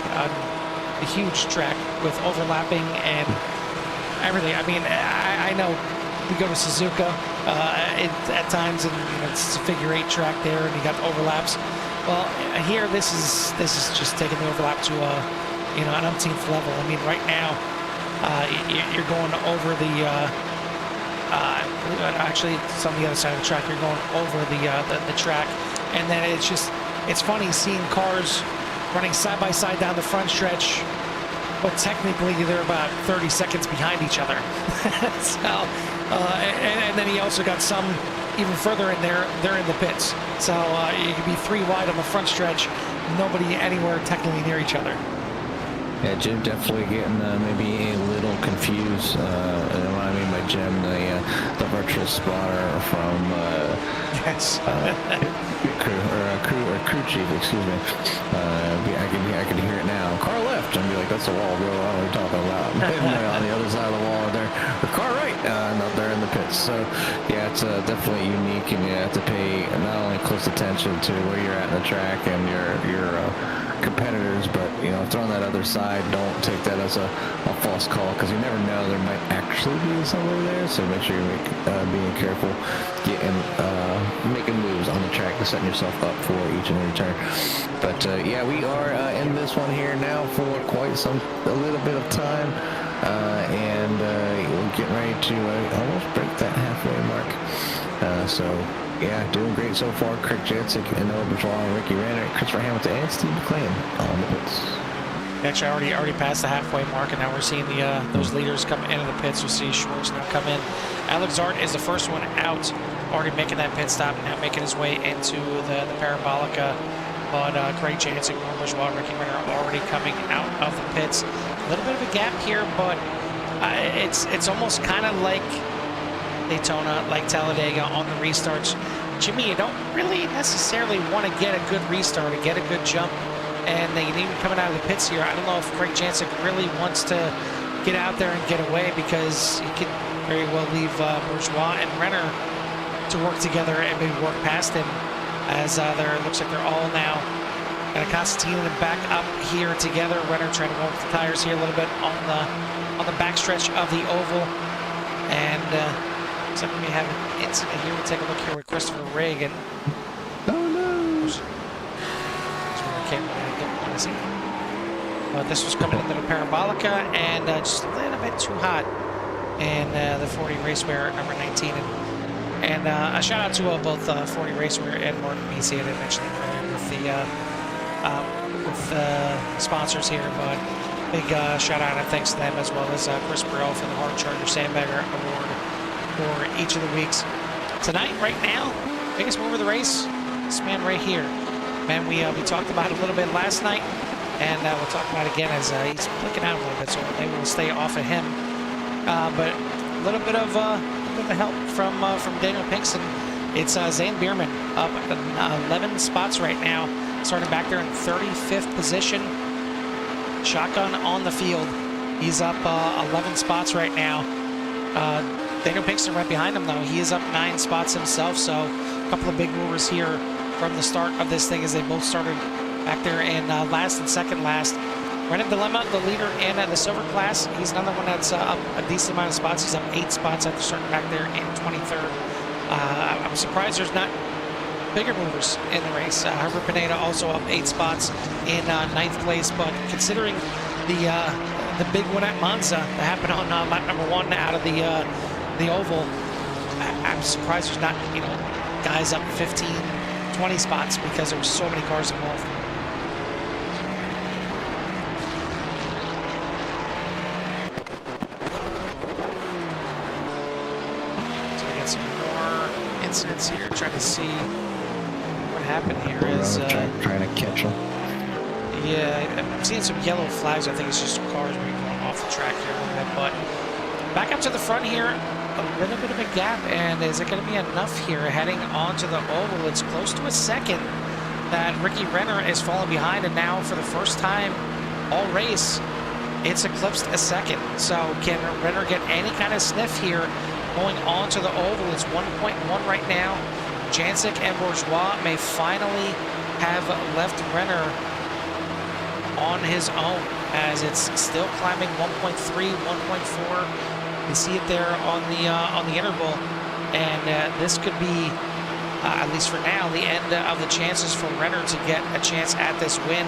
a huge track with overlapping and everything. I mean, I know we go to Suzuka at times, and it's a figure 8 track there, and you got the overlaps. Well, here this is just taking the overlap to you know, an umpteenth level. I mean, right now, you're going over the, actually, it's on the other side of the track. You're going over the track, and then it's funny seeing cars running side by side down the front stretch, but technically they're about 30 seconds behind each other. So, and then he also got some even further in there. They're in the pits, so you could be 3 wide on the front stretch, nobody anywhere technically near each other. Yeah, Jim definitely getting maybe a little confused. And what I mean by Jim, the virtual spotter from Yes. crew chief, excuse me. I can hear it now. Car left, and be like, that's the wall, bro. I don't know what you're talking about. And on the other side of the wall, there, the car right, not there in the pits. So yeah, it's definitely unique, and you have to pay not only close attention to where you're at in the track and your competitors, but you know, throwing that other side, don't take that as a false call, because you never know, there might actually be somebody there. So make sure you're being careful, making moves on the track, and setting yourself up for each and every turn. But yeah, we are in this one here now for a little bit of time, and we're getting ready to almost break that halfway mark. So yeah, doing great so far. Craig Jancic and Noah Bourgeois, Ricky Renner, Christopher Hamilton, and Steve McLean on the pits. Actually, already passed the halfway mark, and now we're seeing those leaders come into the pits. We see Schwartz now come in. Alex Zart is the first one out, already making that pit stop, now making his way into the Parabolica. But Craig Jancic, Noah Bourgeois, Ricky Renner already coming out of the pits. A little bit of a gap here, but it's almost kind of like Daytona, like Talladega on the restarts. Jimmy, you don't really necessarily want to get a good restart or get a good jump, and even coming out of the pits here, I don't know if Craig Jancic really wants to get out there and get away, because he could very well leave Bourgeois and Renner to work together and maybe work past him, as looks like they're all now kind of Constantine and back up here together. Renner trying to go with the tires here a little bit on the backstretch of the oval, and looks like we have an incident here. We'll take a look here with Christopher Reagan. Oh no! But this was coming into the Parabolica, and just a little bit too hot in the 40 Racewear number 19. And a shout out to both 40 Racewear and Martin BC. I didn't mention it earlier with the sponsors here, but big shout out and thanks to them, as well as Chris Burrell for the Hard Charger Sandbagger Award for each of the weeks. Tonight, right now, biggest move of the race, this man right here. Man, we talked about it a little bit last night, and we'll talk about it again as he's flicking out a little bit, so maybe we'll stay off of him. But a little bit of help from Daniel Pinkston. It's Zane Bierman up 11 spots right now, starting back there in 35th position. Shotgun on the field. He's up 11 spots right now. Daniel Pinkston right behind him, though. He is up 9 spots himself, so a couple of big movers here from the start of this thing, as they both started back there in last and second last. Brennan Dilemma, the leader in the silver class. He's another one that's up a decent amount of spots. He's up 8 spots after starting back there in 23rd. I'm surprised there's not bigger movers in the race. Herbert Pineda also up 8 spots in 9th place, but considering the big one at Monza that happened on lap number 1 out of the oval, I'm surprised there's not, guys up 15, 20 spots, because there were so many cars involved. So we got some more incidents here, trying to see what happened here. Trying to catch them. Yeah, I'm seeing some yellow flags. I think it's just some cars maybe going off the track here a little bit, but back up to the front here, a little bit of a gap, and is it going to be enough here heading onto the oval? It's close to a second that Ricky Renner is falling behind, and now for the first time all race, it's eclipsed a second. So can Renner get any kind of sniff here going onto the oval? It's 1.1 right now. Jancic and Bourgeois may finally have left Renner on his own, as it's still climbing 1.3, 1.4. You see it there on the interval, and this could be, at least for now, the end of the chances for Renner to get a chance at this win,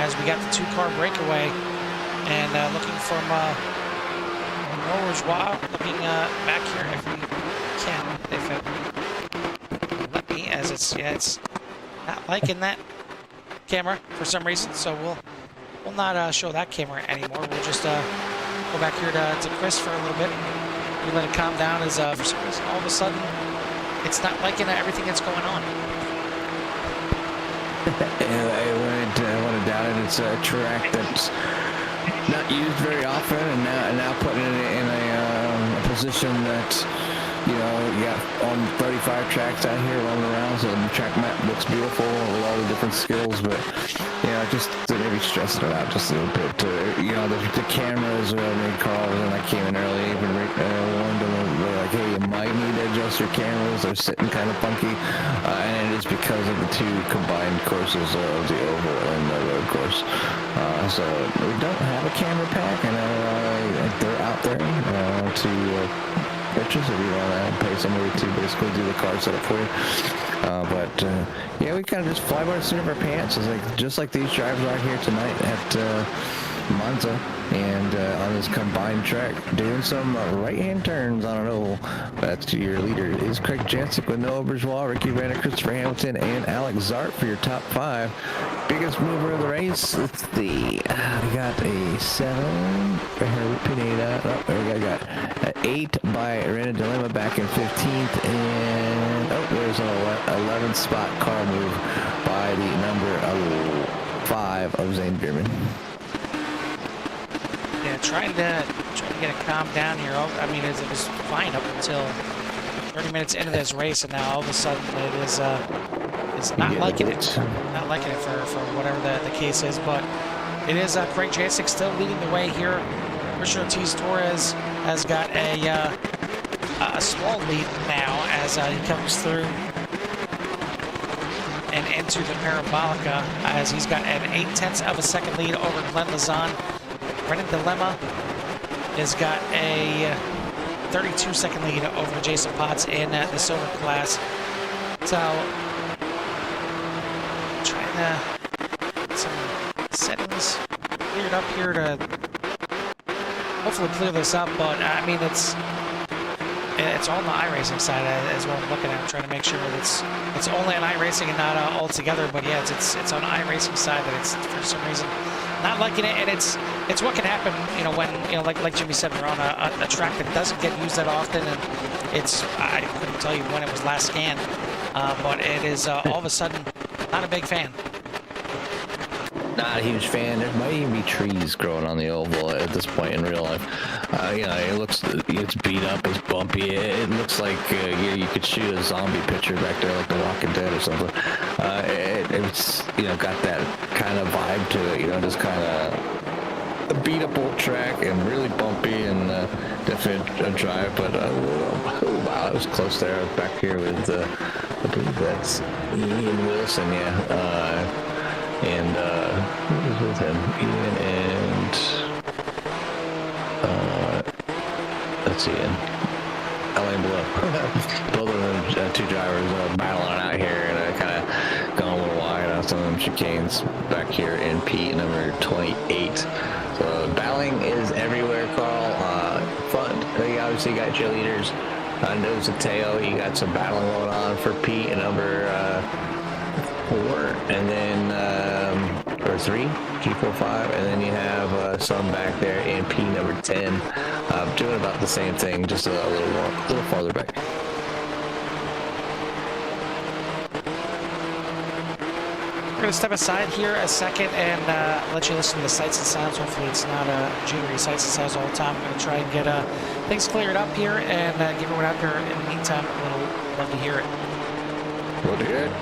as we got the 2-car breakaway And looking from Wow, looking back here if we can, if it let me, as it's not liking that camera for some reason, so we'll not show that camera anymore. We'll just go back here to Chris for a little bit. We let it calm down as for some reason all of a sudden it's not liking everything that's going on. I went down it. It's a track that's not used very often, and now putting it in a position that, you know, you got on 35 tracks out here roaming around, so the track map looks beautiful with all the different skills, but, you know, just to maybe stressing it out just a little bit. You know, the cameras, made Carl, and I came in early, even warned them, they're like, hey, you might need to adjust your cameras, they're sitting kind of funky, and it is because of the two combined courses of the oval and the road course. So we don't have a camera pack, and they're out there to purchase if you want to pay somebody to basically do the car setup for you. But yeah, we kind of just fly by the seat of our pants. It's like just like these drivers are here tonight at Monza, and on this combined track, doing some right-hand turns on an oval. That's your leader is Craig Jancic with Noah Bourgeois, Ricky Vanna, Christopher Hamilton, and Alex Zart for your top 5. Biggest mover of the race. Let's see. We got a 7. Pineda. Oh, we got 8 by René Dilemma back in 15th, and there's an 11th spot car move by the number 5 of Zane Bierman. Yeah, trying to get it calmed down here. I mean, it was fine up until 30 minutes into this race, and now all of a sudden it is it's not liking it. Not liking it for whatever the case is, but it is Craig Jancic still leading the way here. Richard Ortiz Torres has got a small lead now as he comes through and into the Parabolica, as he's got an 0.8 of a second lead over Glenn Lazan. René Dilemma has got a 32-second lead over Jason Potts in the silver class. So, trying to get some settings cleared up here to hopefully clear this up, but I mean, it's on the iRacing side as what I'm looking at. I'm trying to make sure that it's only on iRacing and not all together, but yeah, it's on the iRacing side that it's for some reason not liking it, and it's what can happen, you know, when, you know, like Jimmy said, we're on a track that doesn't get used that often, and I couldn't tell you when it was last scanned, but it is all of a sudden not a big fan. Not a huge fan. There might even be trees growing on the oval at this point in real life. You know, it's beat up, it's bumpy. It looks like you could shoot a zombie picture back there, like The Walking Dead or something. It's, you know, got that kind of vibe to it. You know, just kind of a beat up old track and really bumpy and definitely a drive. But oh, wow, it was close there. I was back here with I believe that's Ian Wilson, yeah. And who was with him? Ian and let's see, Alain Below. Both of them, two drivers, battling out here, and kind of gone a little wide on some of them chicanes back here in P number 28. So battling is everywhere, Carl. Fun. You obviously got cheerleaders. Nose to tail. You got some battling going on for P number 4, and then or 3, G45, and then you have some back there in P number 10, doing about the same thing, just a little farther back. We're going to step aside here a second and let you listen to the sights and sounds. Hopefully it's not jittery sights and sounds all the time. I'm going to try and get things cleared up here and give everyone out there in the meantime a little love to hear it. Love to hear it.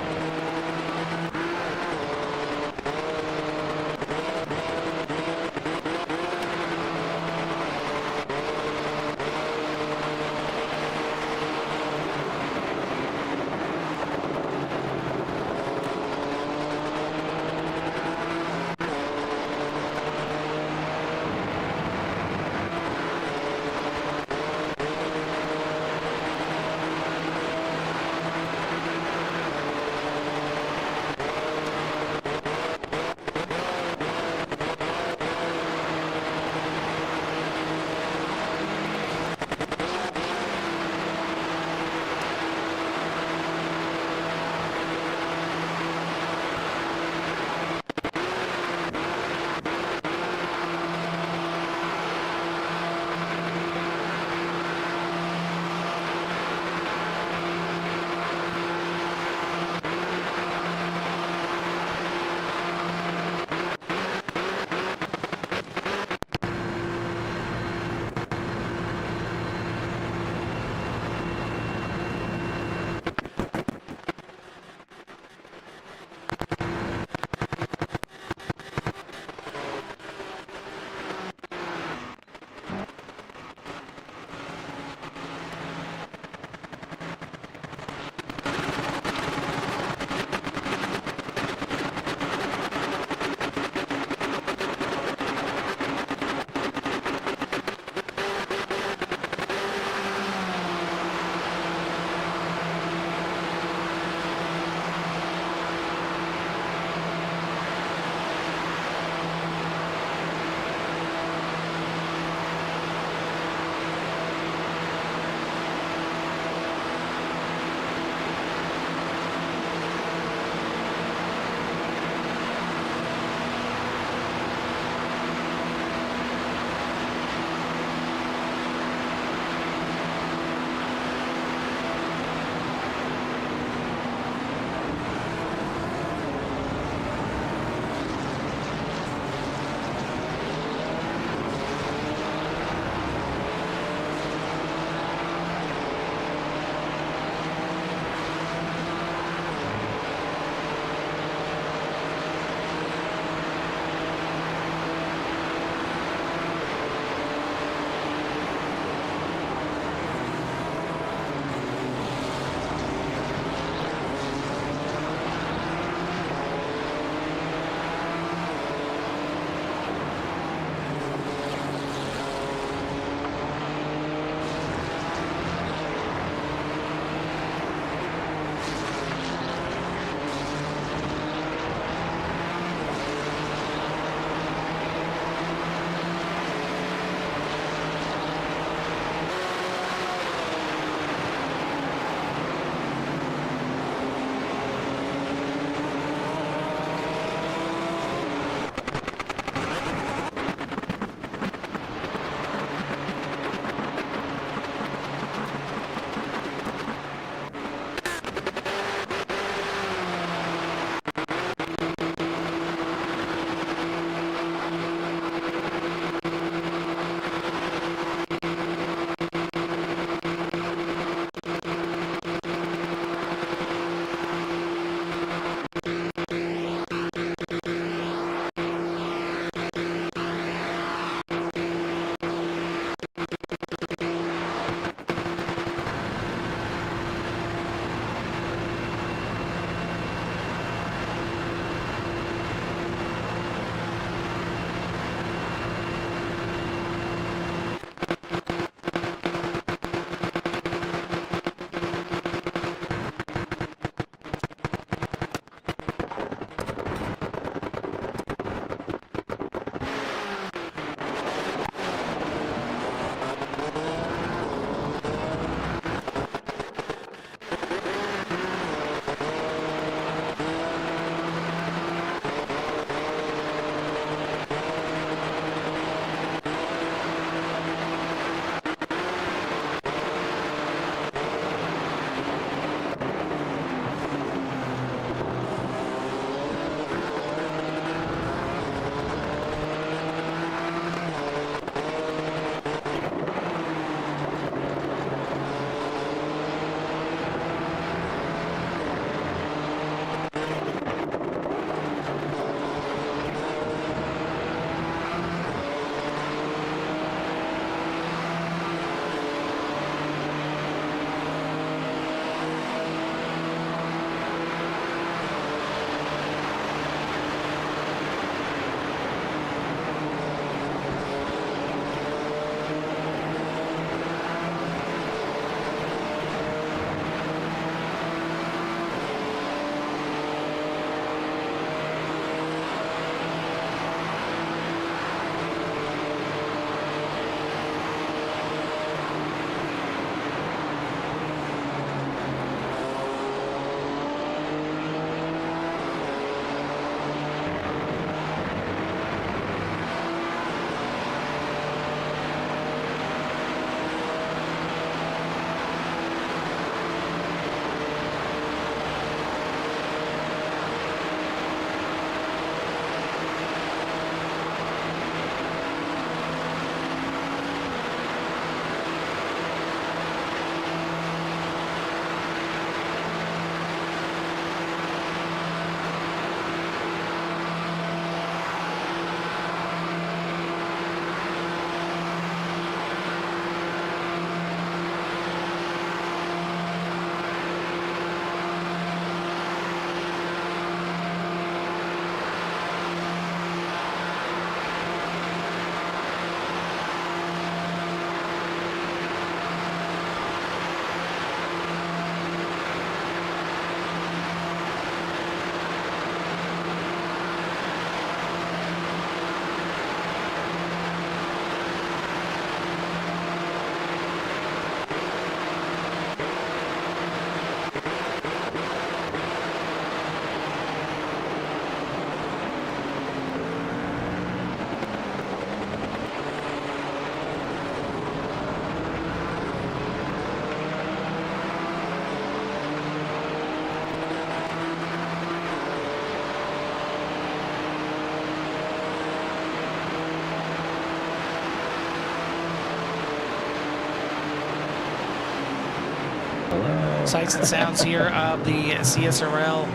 sights and sounds here of the CSRL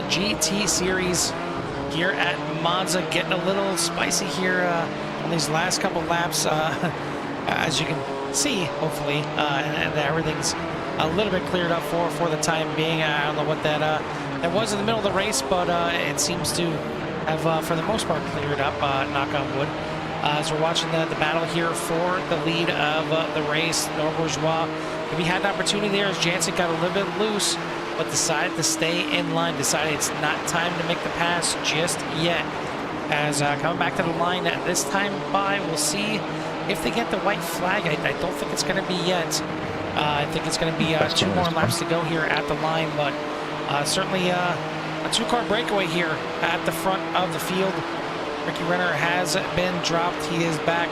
GT Series here at Monza, getting a little spicy here on these last couple laps, as you can see, hopefully, and everything's a little bit cleared up for the time being. I don't know what that was in the middle of the race, but it seems to have, for the most part, cleared up, knock on wood. As we're watching the battle here for the lead of the race, Bourgeois, if he had an opportunity there, as Jansen got a little bit loose, but decided to stay in line, decided it's not time to make the pass just yet. As coming back to the line this time by, we'll see if they get the white flag. I don't think it's going to be yet. I think it's going to be 2 more laps to go here at the line, but certainly a 2-car breakaway here at the front of the field. Ricky Renner has been dropped. He is back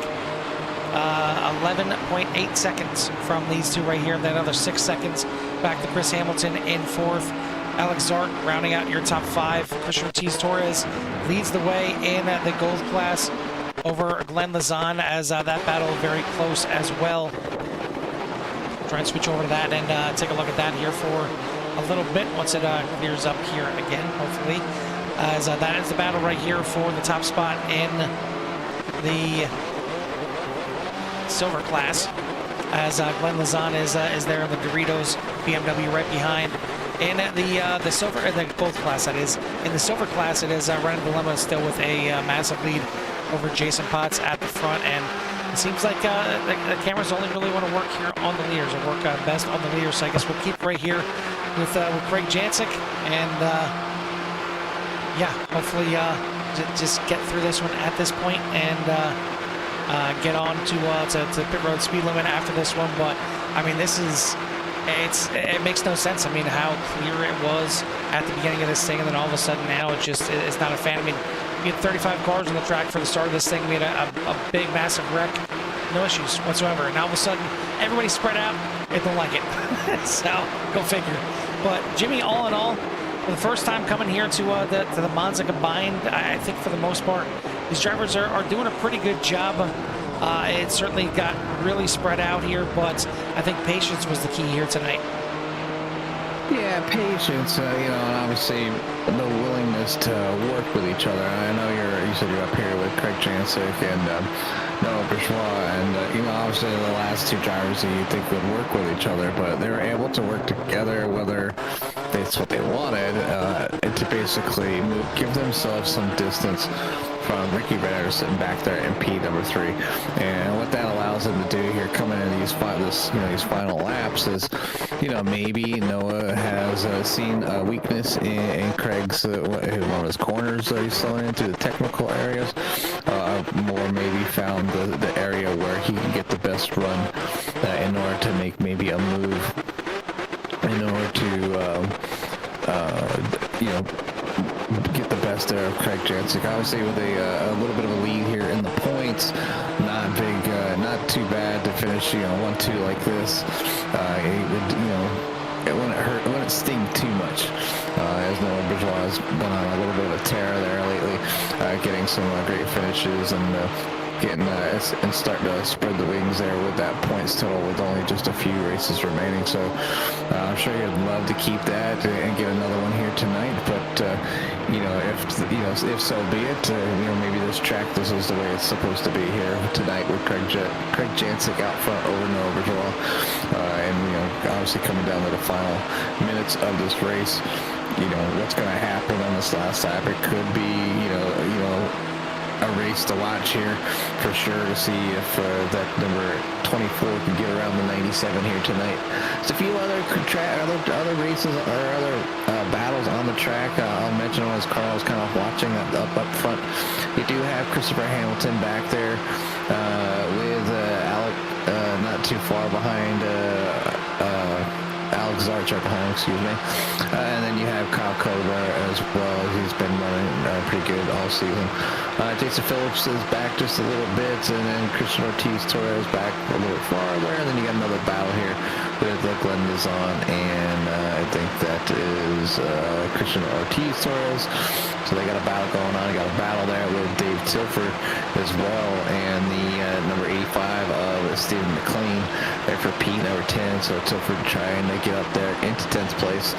11.8 seconds from these two right here. That other 6 seconds back to Chris Hamilton in 4th. Alex Zart rounding out your top 5. Christian Ortiz-Torres leads the way in the gold class over Glenn Lazan, as that battle very close as well. Try and switch over to that and take a look at that here for a little bit once it clears up here again, hopefully. As that is the battle right here for the top spot in the silver class, as Glenn Lazan is there in the Doritos BMW right behind. In the silver, the gold class, that is. In the silver class, it is Renan Dilemma still with a massive lead over Jason Potts at the front, and it seems like the cameras only really want to work here on the leaders, or work best on the leaders. So I guess we'll keep right here with Craig Jancic, and yeah, hopefully just get through this one at this point and get on to pit road speed limit after this one. But I mean, it makes no sense. I mean, how clear it was at the beginning of this thing, and then all of a sudden now it's not a fan. I mean, we had 35 cars on the track for the start of this thing. We had a big, massive wreck, no issues whatsoever. And all of a sudden, everybody spread out. They don't like it. So go figure. But Jimmy, all in all, for the first time coming here to the Monza Combined, I think for the most part, these drivers are doing a pretty good job. It certainly got really spread out here, but I think patience was the key here tonight. Yeah, patience, and obviously the willingness to work with each other. I know you said you're up here with Craig Jancic and Noah Bourgeois, and obviously the last 2 drivers that you think would work with each other, but they were able to work together, whether that's what they wanted, to basically give themselves some distance from Ricky Renner sitting back there in P number 3. And what that allows them to do here coming in these final laps is, maybe Noah has seen a weakness in Craig's one of his corners that he's slowing into the technical areas, or maybe found the area where he can get the best run in order to make maybe a move, in order to get the best there of Craig Jancic. Obviously with a little bit of a lead here in the points, not big, not too bad to finish 1-2 like this. It wouldn't sting too much, as Noah Bourgeois has been on a little bit of a tear there lately, getting some great finishes and and starting to spread the wings there with that points total with only just a few races remaining. So I'm sure he'd love to keep that and get another one here tonight. But if so be it, maybe this is the way it's supposed to be here tonight with Craig Jancic out front over Noah Bourgeois, and obviously coming down to the final minutes of this race. What's going to happen on this last lap? It could be a race to watch here for sure, to see if that number 24 can get around the 97 here tonight. There's a few other races or other battles on the track. I'll mention as Carl's kind of watching up front. You do have Christopher Hamilton back there with Alec not too far behind. Alex Zarch right behind him, excuse me. And then you have Kyle Cobra as well. He's been running pretty good all season. Jason Phillips is back just a little bit, and then Christian Ortiz-Torres back a little bit farther. And then you got another battle here with Glenn Lizon, and I think that is Christian Ortiz-Torres. So they got a battle going on. You got a battle there with Dave Tilford as well, and the number 85 of Stephen McLean. They're for P, number 10, so it's over to try and get up there into 10th place.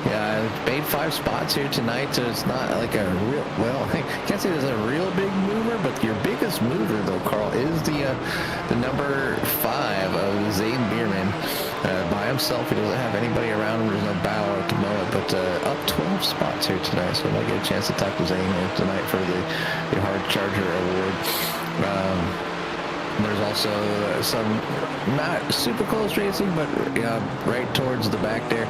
Yeah, I made 5 spots here tonight, so it's not like a real, well, I can't say there's a real big mover, but your biggest mover, though, Carl, is the number 5 of Zane Bierman. By himself, he doesn't have anybody around him. There's no Bauer at the moment, but up 12 spots here tonight, so I might get a chance to talk to Zane here tonight for the Hard Charger Award. There's also some not super close racing, but right towards the back there.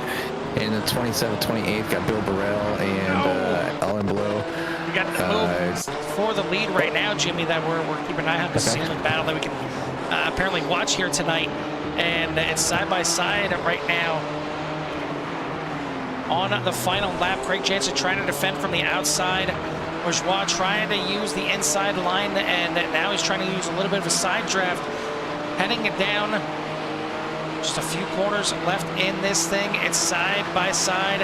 In the 27th, 28th, got Bill Burrell and Alan Blow. We got the moves for the lead right now, Jimmy, that we're keeping an eye on. This is the only battle that we can apparently watch here tonight. And it's side by side right now on the final lap. Craig Jansen trying to defend from the outside. Bourgeois trying to use the inside line, and now he's trying to use a little bit of a side draft. Heading it down. Just a few corners left in this thing. It's side by side.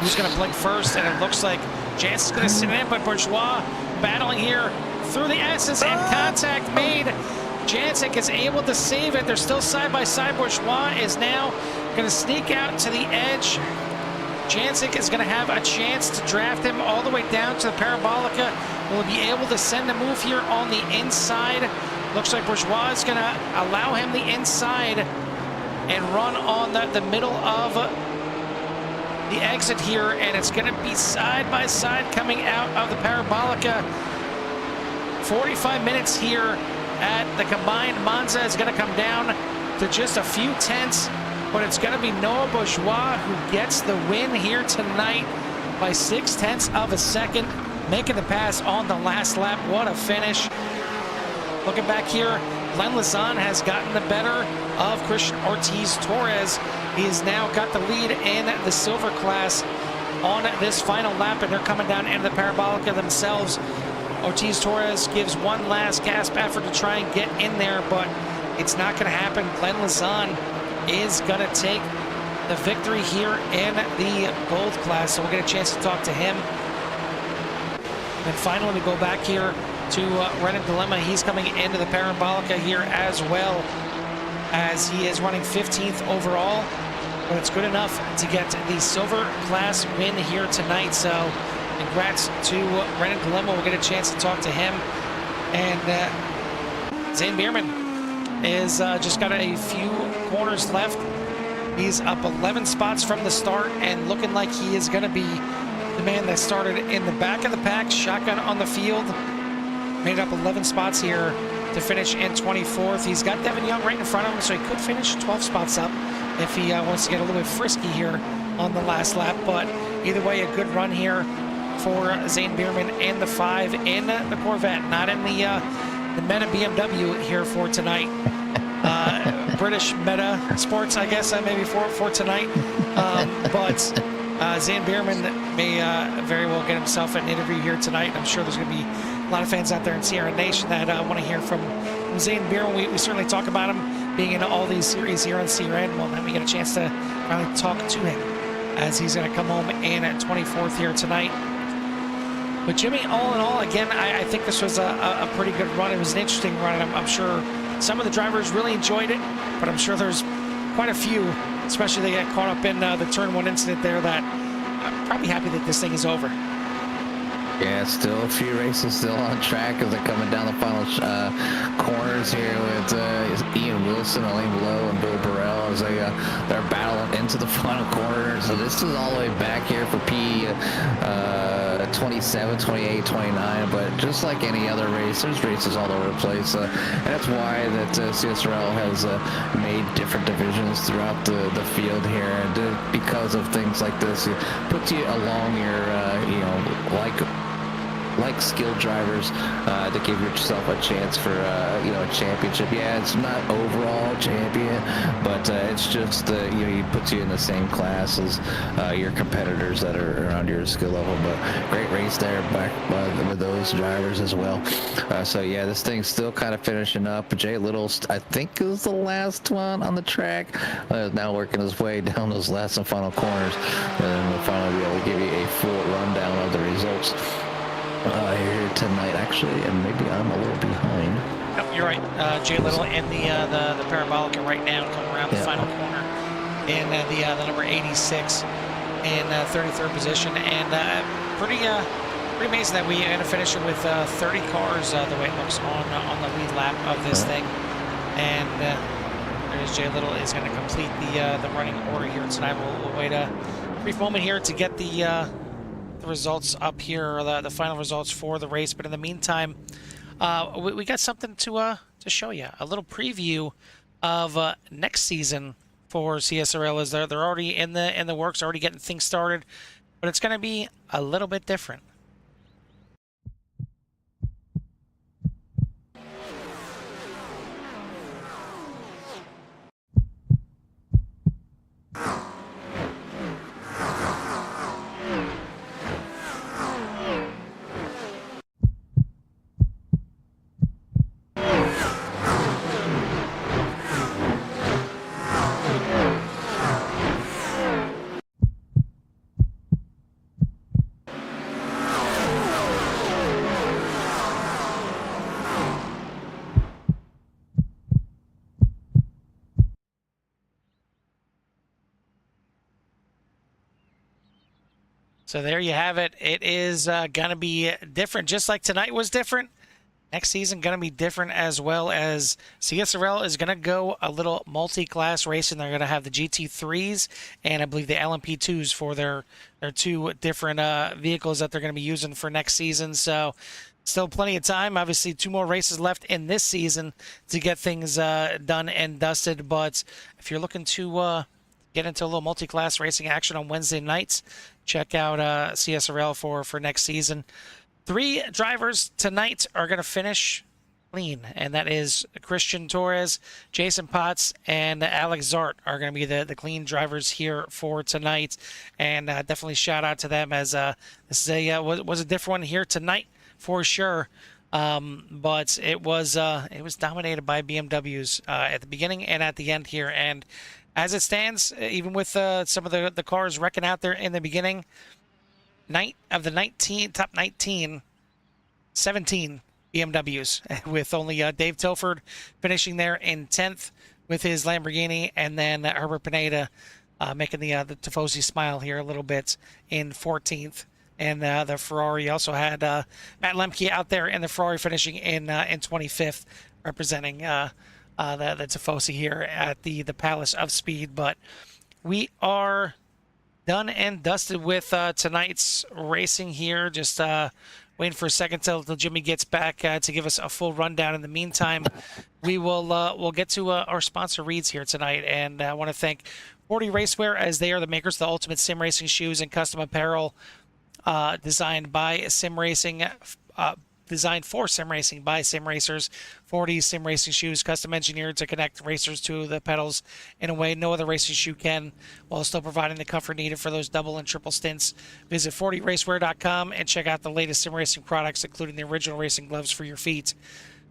Who's going to blink first? And it looks like Jansen's going to sit in, but Bourgeois battling here through the S's and contact made. Jansen is able to save it. They're still side by side. Bourgeois is now going to sneak out to the edge. Jansen is going to have a chance to draft him all the way down to the Parabolica. Will he be able to send a move here on the inside? Looks like Bourgeois is going to allow him the inside and run on the middle of the exit here, and it's going to be side by side coming out of the Parabolica. 45 minutes here at the combined. Monza is going to come down to just a few tenths, but it's going to be Noah Bourgeois who gets the win here tonight by 0.6 of a second, making the pass on the last lap. What a finish. Looking back here, Glenn Lizan has gotten the better of Christian Ortiz-Torres. He has now got the lead in the silver class on this final lap, and they're coming down into the Parabolica themselves. Ortiz-Torres gives one last gasp effort to try and get in there, but it's not going to happen. Glenn Lizan is going to take the victory here in the gold class, so we'll get a chance to talk to him. And finally, we go back here to Renan Dilemma. He's coming into the Parabolica here as well, as he is running 15th overall, but it's good enough to get the silver class win here tonight. So congrats to Renan Dilemma. We'll get a chance to talk to him. And Zane Bierman is just got a few corners left. He's up 11 spots from the start and looking like he is going to be the man that started in the back of the pack, shotgun on the field. Made up 11 spots here to finish in 24th. He's got Devin Young right in front of him, so he could finish 12 spots up if he wants to get a little bit frisky here on the last lap. But either way, a good run here for Zane Bierman in the 5 in the Corvette, not in the Meta BMW here for tonight. British Meta Sports, I guess, maybe for tonight. But Zane Bierman may very well get himself an interview here tonight. I'm sure there's going to be a lot of fans out there in Sierra Nation that want to hear from Zane Bierman. We certainly talk about him being in all these series here on CRN. Well, then we get a chance to finally talk to him as he's going to come home in at 24th here tonight. But Jimmy, all in all, again, I think this was a pretty good run. It was an interesting run, and I'm sure some of the drivers really enjoyed it, but I'm sure there's quite a few, especially they got caught up in the turn 1 incident there, that I'm probably happy that this thing is over. Yeah, still a few races still on track as they're coming down the final corners here with Ian Wilson, Alain Blow, and Bill Burrell as they're battling into the final corner. So this is all the way back here for P 27, 28, 29. But just like any other race, there's races all over the place. And that's why that CSRL has made different divisions throughout the field here. And because of things like this, it puts you along your, like skilled drivers to give yourself a chance for a championship. Yeah, it's not overall champion, but it's just it puts you in the same class as your competitors that are around your skill level. But great race there back with those drivers as well. So yeah, this thing's still kind of finishing up. Jay Little, I think, is the last one on the track. Now working his way down those last and final corners, and we'll finally be able to give you a full rundown of the results here tonight, actually, and maybe I'm a little behind. No, you're right. Jay Little in the Parabolica right now, coming around the final corner in the number 86 in 33rd position, and pretty amazing that we end up finishing with 30 cars the way it looks on the lead lap of this thing. And there's Jay Little is going to complete the running order here tonight. We'll wait a brief moment here to get the results up here, the final results for the race. But in the meantime, we got something to show you, a little preview of next season for CSRL. Is they're already in the works, already getting things started, but it's going to be a little bit different. So there you have it. It is going to be different, just like tonight was different. Next season going to be different, as well as CSRL is going to go a little multi-class racing. They're going to have the GT3s and I believe the LMP2s for their two different vehicles that they're going to be using for next season. So still plenty of time. Obviously, 2 more races left in this season to get things done and dusted. But if you're looking to get into a little multi-class racing action on Wednesday nights, check out CSRL for next season. 3 drivers tonight are going to finish clean, and that is Christian Torres, Jason Potts, and Alex Zart are going to be the clean drivers here for tonight. And definitely shout out to them, as this is was a different one here tonight for sure. But it was dominated by BMWs at the beginning and at the end here. And as it stands, even with some of the cars wrecking out there in the beginning, of the top 19, 17 BMWs, with only Dave Tilford finishing there in 10th with his Lamborghini, and then Herbert Pineda making the Tifosi smile here a little bit in 14th. And the Ferrari also had Matt Lemke out there in the Ferrari finishing in 25th, representing the Tifosi here at the Palace of Speed. But we are done and dusted with tonight's racing here. Just waiting for a second till Jimmy gets back to give us a full rundown. In the meantime, we'll get to our sponsor reads here tonight. And I want to thank 40 Racewear, as they are the makers of the ultimate sim racing shoes and custom apparel designed for sim racing by sim racers. 40 sim racing shoes, custom engineered to connect racers to the pedals in a way no other racing shoe can, while still providing the comfort needed for those double and triple stints. Visit 40racewear.com and check out the latest sim racing products, including the original racing gloves for your feet.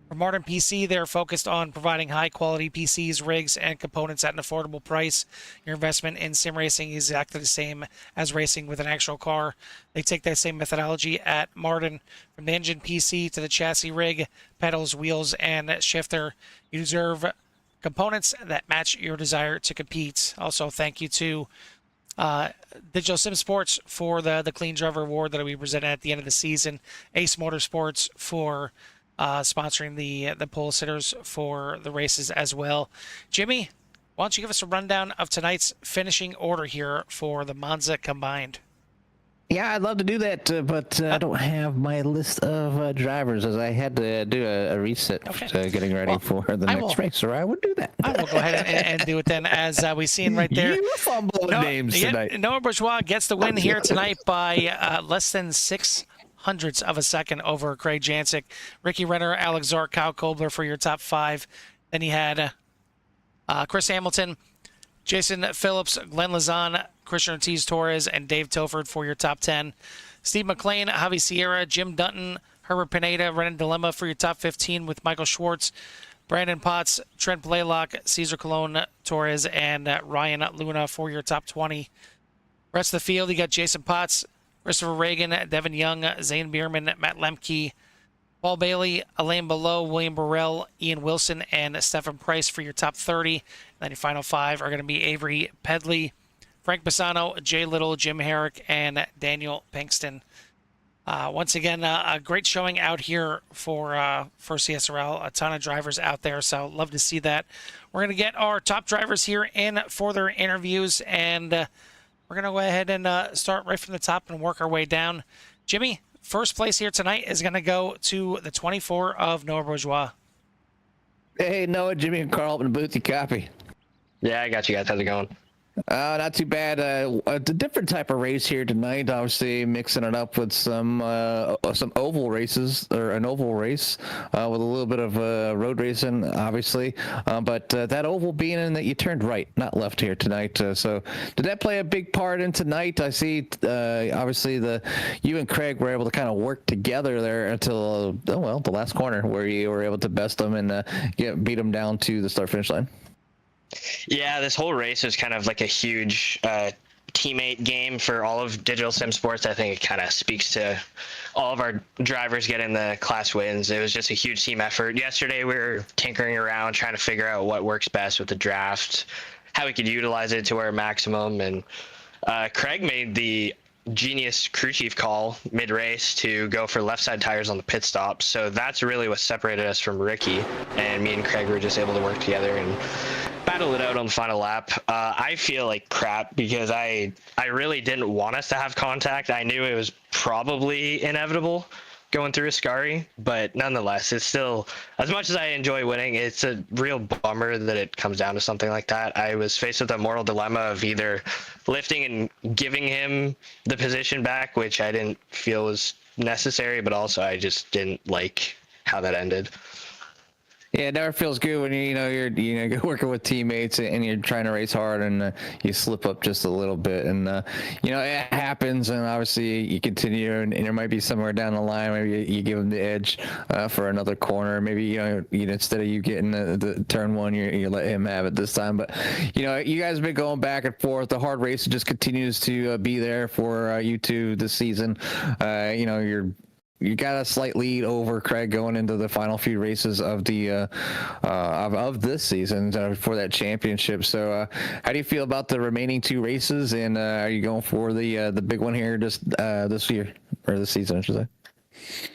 For Modern PC, they're focused on providing high-quality PCs, rigs, and components at an affordable price. Your investment in sim racing is exactly the same as racing with an actual car. They take that same methodology at Martin. From the engine PC to the chassis rig, pedals, wheels, and shifter, you deserve components that match your desire to compete. Also, thank you to Digital Sim Sports for the Clean Driver Award that we presented at the end of the season. Ace Motorsports for sponsoring the pole sitters for the races as well. Jimmy, why don't you give us a rundown of tonight's finishing order here for the Monza combined? Yeah, I'd love to do that, but I don't have my list of drivers, as I had to do a reset getting ready for the next race, or I would do that. I will go ahead and do it then, as we've seen right there. You fumble names tonight. Noah Bourgeois gets the win here tonight by less than 0.06 of a second over Craig Jancic. Ricky Renner, Alex Zart, Kyle Kobler for your top 5. Then you had Chris Hamilton, Jason Phillips, Glenn Lazan, Christian Ortiz Torres, and Dave Tilford for your top 10. Steve McLean, Javi Sierra, Jim Dutton, Herbert Pineda, Renan Dilemma for your top 15, with Michael Schwartz, Brandon Potts, Trent Blaylock, Cesar Colon Torres, and Ryan Luna for your top 20. Rest of the field, you got Jason Potts, Christopher Reagan, Devin Young, Zane Bierman, Matt Lemke, Paul Bailey, Alain Below, William Burrell, Ian Wilson, and Stephen Price for your top 30. And then your final 5 are going to be Avery Pedley, Frank Bassano, Jay Little, Jim Herrick, and Daniel Pinkston. Once again, a great showing out here for CSRL. A ton of drivers out there, so love to see that. We're going to get our top drivers here in for their interviews, and we're going to go ahead and start right from the top and work our way down. Jimmy, first place here tonight is going to go to the 24 of Noah Bourgeois. Hey, Noah, Jimmy, and Carl up in the booth. You copy? Yeah, I got you guys. How's it going? Not too bad. A different type of race here tonight. Obviously, mixing it up with some oval races, or an oval race with a little bit of road racing, obviously. But that oval being in that you turned right, not left here tonight. So did that play a big part in tonight? I see. Obviously, you and Craig were able to kind of work together there until the last corner, where you were able to best them and beat them down to the start finish line. Yeah, this whole race was kind of like a huge teammate game for all of Digital Sim Sports. I think it kind of speaks to all of our drivers getting the class wins. It was just a huge team effort. Yesterday, we were tinkering around trying to figure out what works best with the draft, how we could utilize it to our maximum. And Craig made the genius crew chief call mid-race to go for left side tires on the pit stop. So that's really what separated us from Ricky, and me and Craig were just able to work together and battle it out on the final lap. I feel like crap because I really didn't want us to have contact. I knew it was probably inevitable going through Ascari, but nonetheless, it's still, as much as I enjoy winning, it's a real bummer that it comes down to something like that. I was faced with a moral dilemma of either lifting and giving him the position back, which I didn't feel was necessary, but also I just didn't like how that ended. Yeah, it never feels good when you're working with teammates and you're trying to race hard and you slip up just a little bit, and it happens, and obviously you continue, and there might be somewhere down the line maybe you give them the edge for another corner. Maybe instead of you getting the turn one, you let him have it this time. But you guys have been going back and forth. The hard race just continues to be there for you two this season. You got a slight lead over Craig going into the final few races of the of this season for that championship. So, how do you feel about the remaining 2 races? And are you going for the big one here just this year, or this season, I should say?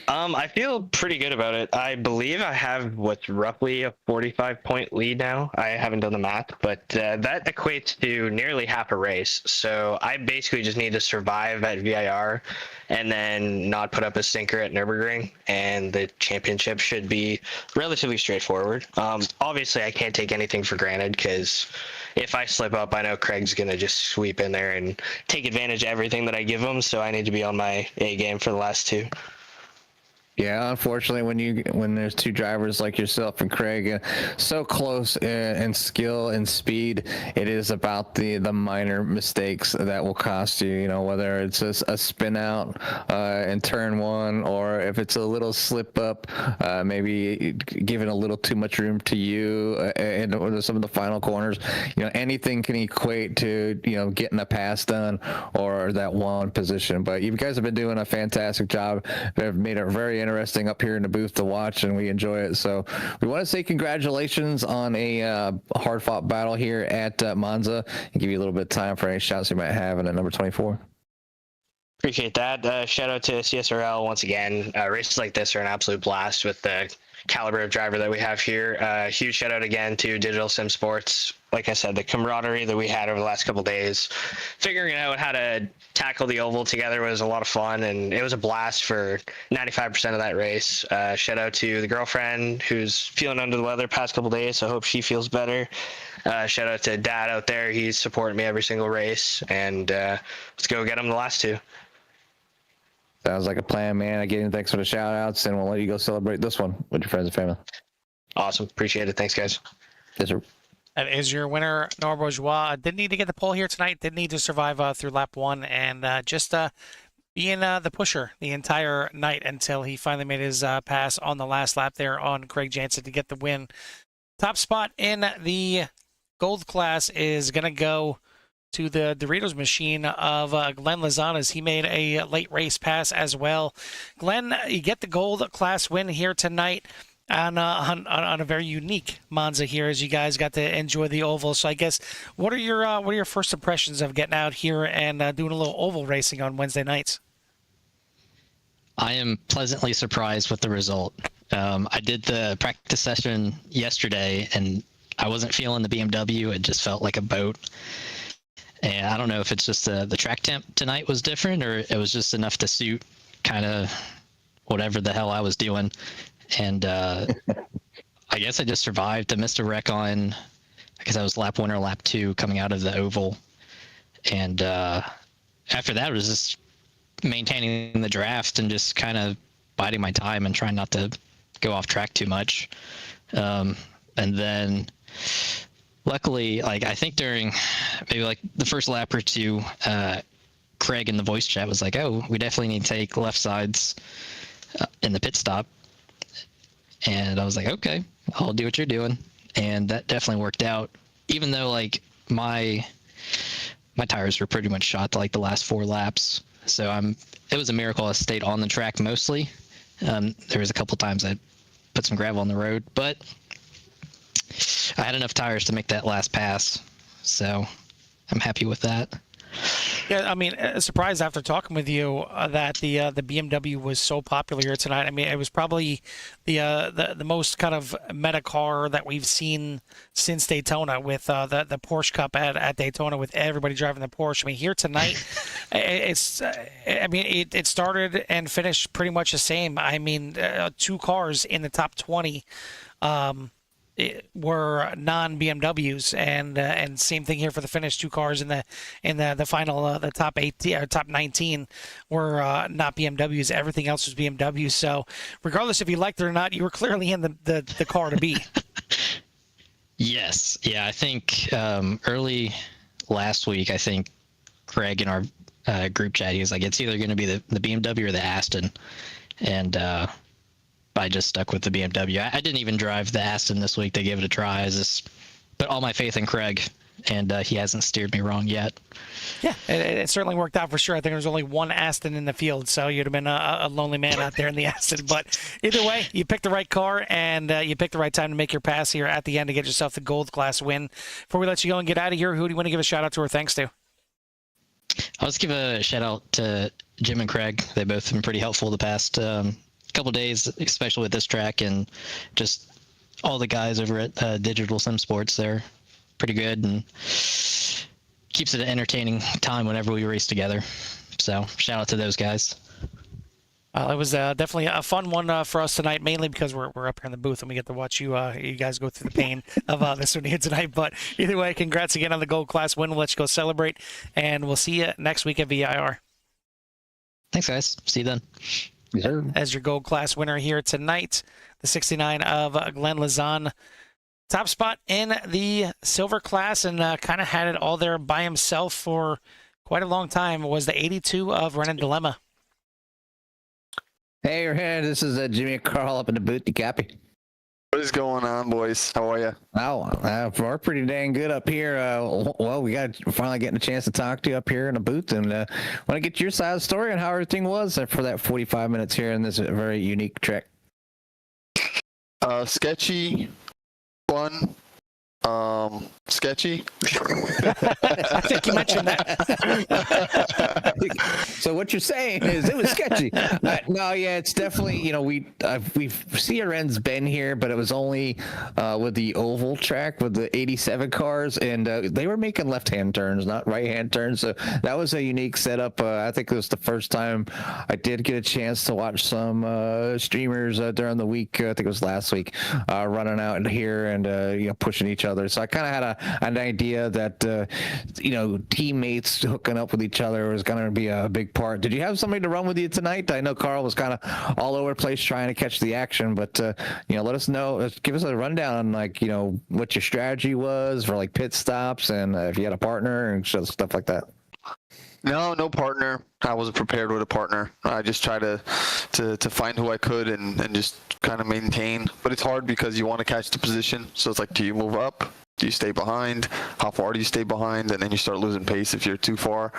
I feel pretty good about it. I believe I have what's roughly a 45-point lead now. I haven't done the math, but that equates to nearly half a race. So I basically just need to survive at VIR and then not put up a stinker at Nürburgring, and the championship should be relatively straightforward. Obviously, I can't take anything for granted, because if I slip up, I know Craig's going to just sweep in there and take advantage of everything that I give him, so I need to be on my A game for the last 2. Yeah, unfortunately, when there's 2 drivers like yourself and Craig, so close in skill and speed, it is about the minor mistakes that will cost you. Whether it's a spin out in turn 1, or if it's a little slip up, maybe giving a little too much room to you in some of the final corners. Anything can equate to getting a pass done or that one position. But you guys have been doing a fantastic job. They've made it very interesting up here in the booth to watch, and we enjoy it. So we want to say congratulations on a hard-fought battle here at Monza, and give you a little bit of time for any shots you might have in at number 24. Appreciate that. Shout out to CSRL once again. Races like this are an absolute blast with the caliber of driver that we have here. Huge shout out again to Digital Sim Sports. Like I said, the camaraderie that we had over the last couple of days, figuring out how to tackle the oval together was a lot of fun, and it was a blast for 95% of that race. Shout out to the girlfriend who's feeling under the weather past couple of days, so I hope she feels better. Shout out to Dad out there. He's supporting me every single race, and let's go get him the last 2. Sounds like a plan, man. Again, thanks for the shout outs, and we'll let you go celebrate this one with your friends and family. Awesome. Appreciate it. Thanks, guys. Yes, sir. That is your winner, Noah Bourgeois. Didn't need to get the pole here tonight. Didn't need to survive through lap 1, and just being the pusher the entire night until he finally made his pass on the last lap there on Craig Jansen to get the win. Top spot in the gold class is going to go to the Doritos machine of Glenn Lozana's. He made a late race pass as well. Glenn, you get the gold class win here tonight on a very unique Monza here, as you guys got to enjoy the oval. So I guess what are your first impressions of getting out here and doing a little oval racing on Wednesday nights? I am pleasantly surprised with the result. I did the practice session yesterday, and I wasn't feeling the BMW. It just felt like a boat. And I don't know if it's just the track temp tonight was different, or it was just enough to suit kind of whatever the hell I was doing. And I guess I just survived. I missed a wreck on, I guess I was lap 1 or lap 2 coming out of the oval. And after that, it was just maintaining the draft and just kind of biding my time and trying not to go off track too much. And then luckily, like, I think during maybe like the first lap or two, Craig in the voice chat was like, oh, we definitely need to take left sides in the pit stop. And I was like, okay, I'll do what you're doing. And that definitely worked out, even though like my tires were pretty much shot to like the last 4 laps. So it was a miracle I stayed on the track mostly. There was a couple times I put some gravel on the road, but I had enough tires to make that last pass. So I'm happy with that. Yeah, I mean, surprised after talking with you that the BMW was so popular here tonight. I mean, it was probably the most kind of meta car that we've seen since Daytona, with the Porsche Cup at Daytona, with everybody driving the Porsche. I mean, here tonight, it started and finished pretty much the same. I mean, 2 cars in the top 20. Were non-BMWs, and same thing here for the finish. 2 cars in the final the top 18 or top 19 were not BMWs. Everything else was BMWs. So regardless if you liked it or not, you were clearly in the car to beat. Yes, yeah, I think early last week, I think Craig in our group chat, he was like, it's either going to be the BMW or the Aston, and I just stuck with the BMW. I didn't even drive the Aston this week to give it a try. I just put all my faith in Craig, and he hasn't steered me wrong yet. Yeah, it certainly worked out for sure. I think there was only 1 Aston in the field, so you'd have been a lonely man out there in the Aston. But either way, you picked the right car, and you picked the right time to make your pass here at the end to get yourself the gold class win. Before we let you go and get out of here, who do you want to give a shout out to or thanks to? I'll just give a shout out to Jim and Craig. They both have been pretty helpful the past couple days, especially with this track, and just all the guys over at Digital Sim Sports. They're pretty good and keeps it an entertaining time whenever we race together. So shout out to those guys. It was definitely a fun one for us tonight, mainly because we're up here in the booth and we get to watch you guys go through the pain of this one here tonight. But either way, congrats again on the gold class win. We'll let you go celebrate, and we'll see you next week at VIR. Thanks, guys. See you then. Yes, sir. As your gold class winner here tonight, the 69 of Glenn Lozana. Top spot in the silver class, and kind of had it all there by himself for quite a long time, was the 82 of Renan Dilemma. Hey, this is Jimmy and Carl up in the booth. You copy? What is going on, boys? How are you? Oh, we're pretty dang good up here. Well, we got finally getting a chance to talk to you up here in the booth, and want to get your side of the story on how everything was for that 45 minutes here in this very unique track. Sketchy, fun, sketchy. I think you mentioned that. So what you're saying is it was sketchy. No, yeah, it's definitely, we've CRN's been here, but it was only with the oval track with the 87 cars, and they were making left-hand turns, not right-hand turns. So that was a unique setup. I think it was the first time I did get a chance to watch some streamers during the week. I think it was last week, running out in here and pushing each other. So I kind of had an idea that teammates hooking up with each other was going to be a big part. Did you have somebody to run with you tonight? I know Carl was kind of all over the place trying to catch the action, but let us know. Give us a rundown on what your strategy was for pit stops, and if you had a partner and stuff like that. No partner. I wasn't prepared with a partner. I just tried to find who I could and just kind of maintain. But it's hard because you want to catch the position. So it's like, do you move up? Do you stay behind? How far do you stay behind? And then you start losing pace if you're too far.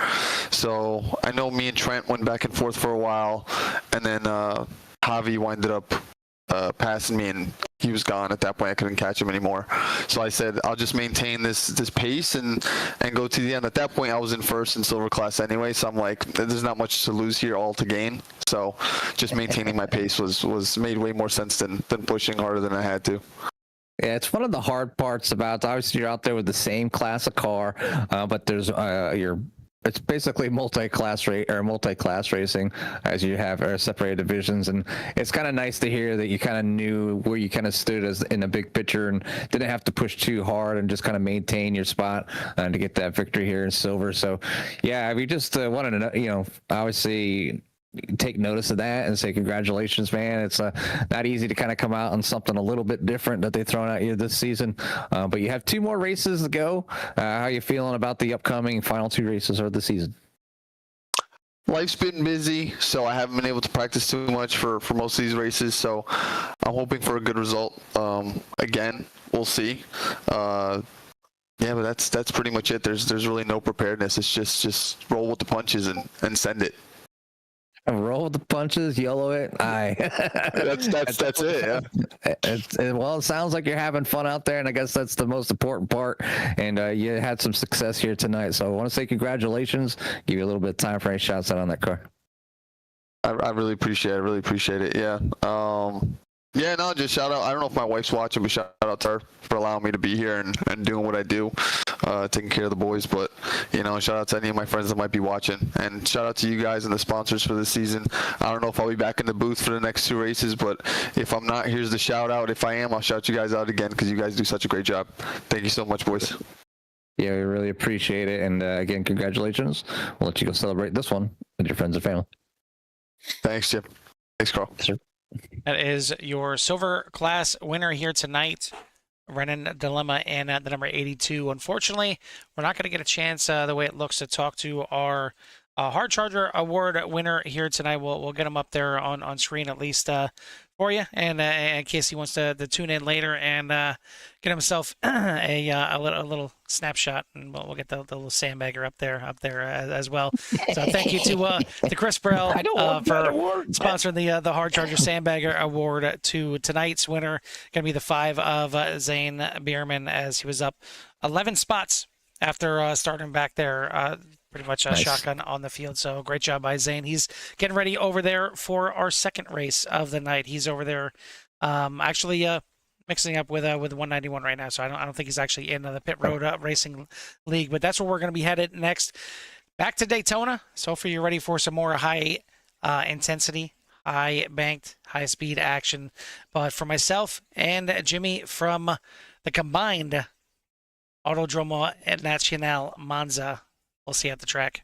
So I know me and Trent went back and forth for a while, and then Javi winded up passing me, and he was gone at that point. I couldn't catch him anymore. So I said, I'll just maintain this pace and go to the end. At that point, I was in first in silver class anyway, so I'm like, there's not much to lose here, all to gain. So just maintaining my pace was made way more sense than pushing harder than I had to. Yeah, it's one of the hard parts about, obviously you're out there with the same class of car, but there's it's basically multi-class racing, as you have separated divisions, and it's kind of nice to hear that you kind of knew where you kind of stood as in the big picture and didn't have to push too hard and just kind of maintain your spot to get that victory here in silver. So yeah, we just wanted to know, obviously take notice of that and say congratulations, man. It's not easy to kind of come out on something a little bit different that they've thrown at you this season, but you have 2 more races to go. How you feeling about the upcoming final 2 races of the season? Life's been busy, so I haven't been able to practice too much for most of these races, so I'm hoping for a good result. Again, we'll see. Yeah, but that's pretty much it. There's really no preparedness. It's just roll with the punches and send it. Roll with the punches, yellow it. Aye. That's it. Yeah. Well, it sounds like you're having fun out there, and I guess that's the most important part. And you had some success here tonight, so I want to say congratulations. Give you a little bit of time for any shots out on that car. I really appreciate it. Yeah. Yeah, no, just shout out. I don't know if my wife's watching, but shout out to her for allowing me to be here and doing what I do, taking care of the boys. But, shout out to any of my friends that might be watching. And shout out to you guys and the sponsors for this season. I don't know if I'll be back in the booth for the next 2 races, but if I'm not, here's the shout out. If I am, I'll shout you guys out again because you guys do such a great job. Thank you so much, boys. Yeah, we really appreciate it. And again, congratulations. We'll let you go celebrate this one with your friends and family. Thanks, Jim. Thanks, Carl. Yes, sir. That is your silver class winner here tonight, Renan Dilemma and the number 82. Unfortunately, we're not going to get a chance, the way it looks, to talk to our Hard Charger Award winner here tonight. We'll get him up there on screen at least for you, and in case he wants to tune in later and get himself a little snapshot, and we'll get the little sandbagger up there as well. So thank you to Chris Burrell for sponsoring the Hard Charger Sandbagger Award to tonight's winner. Going to be the 5 of Zane Bierman, as he was up 11 spots after starting back there. Pretty much a Nice. shotgun on the field. So great job by Zane. He's getting ready over there for our second race of the night. He's over there actually mixing up with 191 right now. So I don't think he's actually in the pit road racing league, but that's where we're going to be headed next. Back to Daytona. So hopefully you're ready for some more high intensity, high banked, high speed action. But for myself and Jimmy from the combined Autodromo at Nazionale Monza, we'll see you at the track.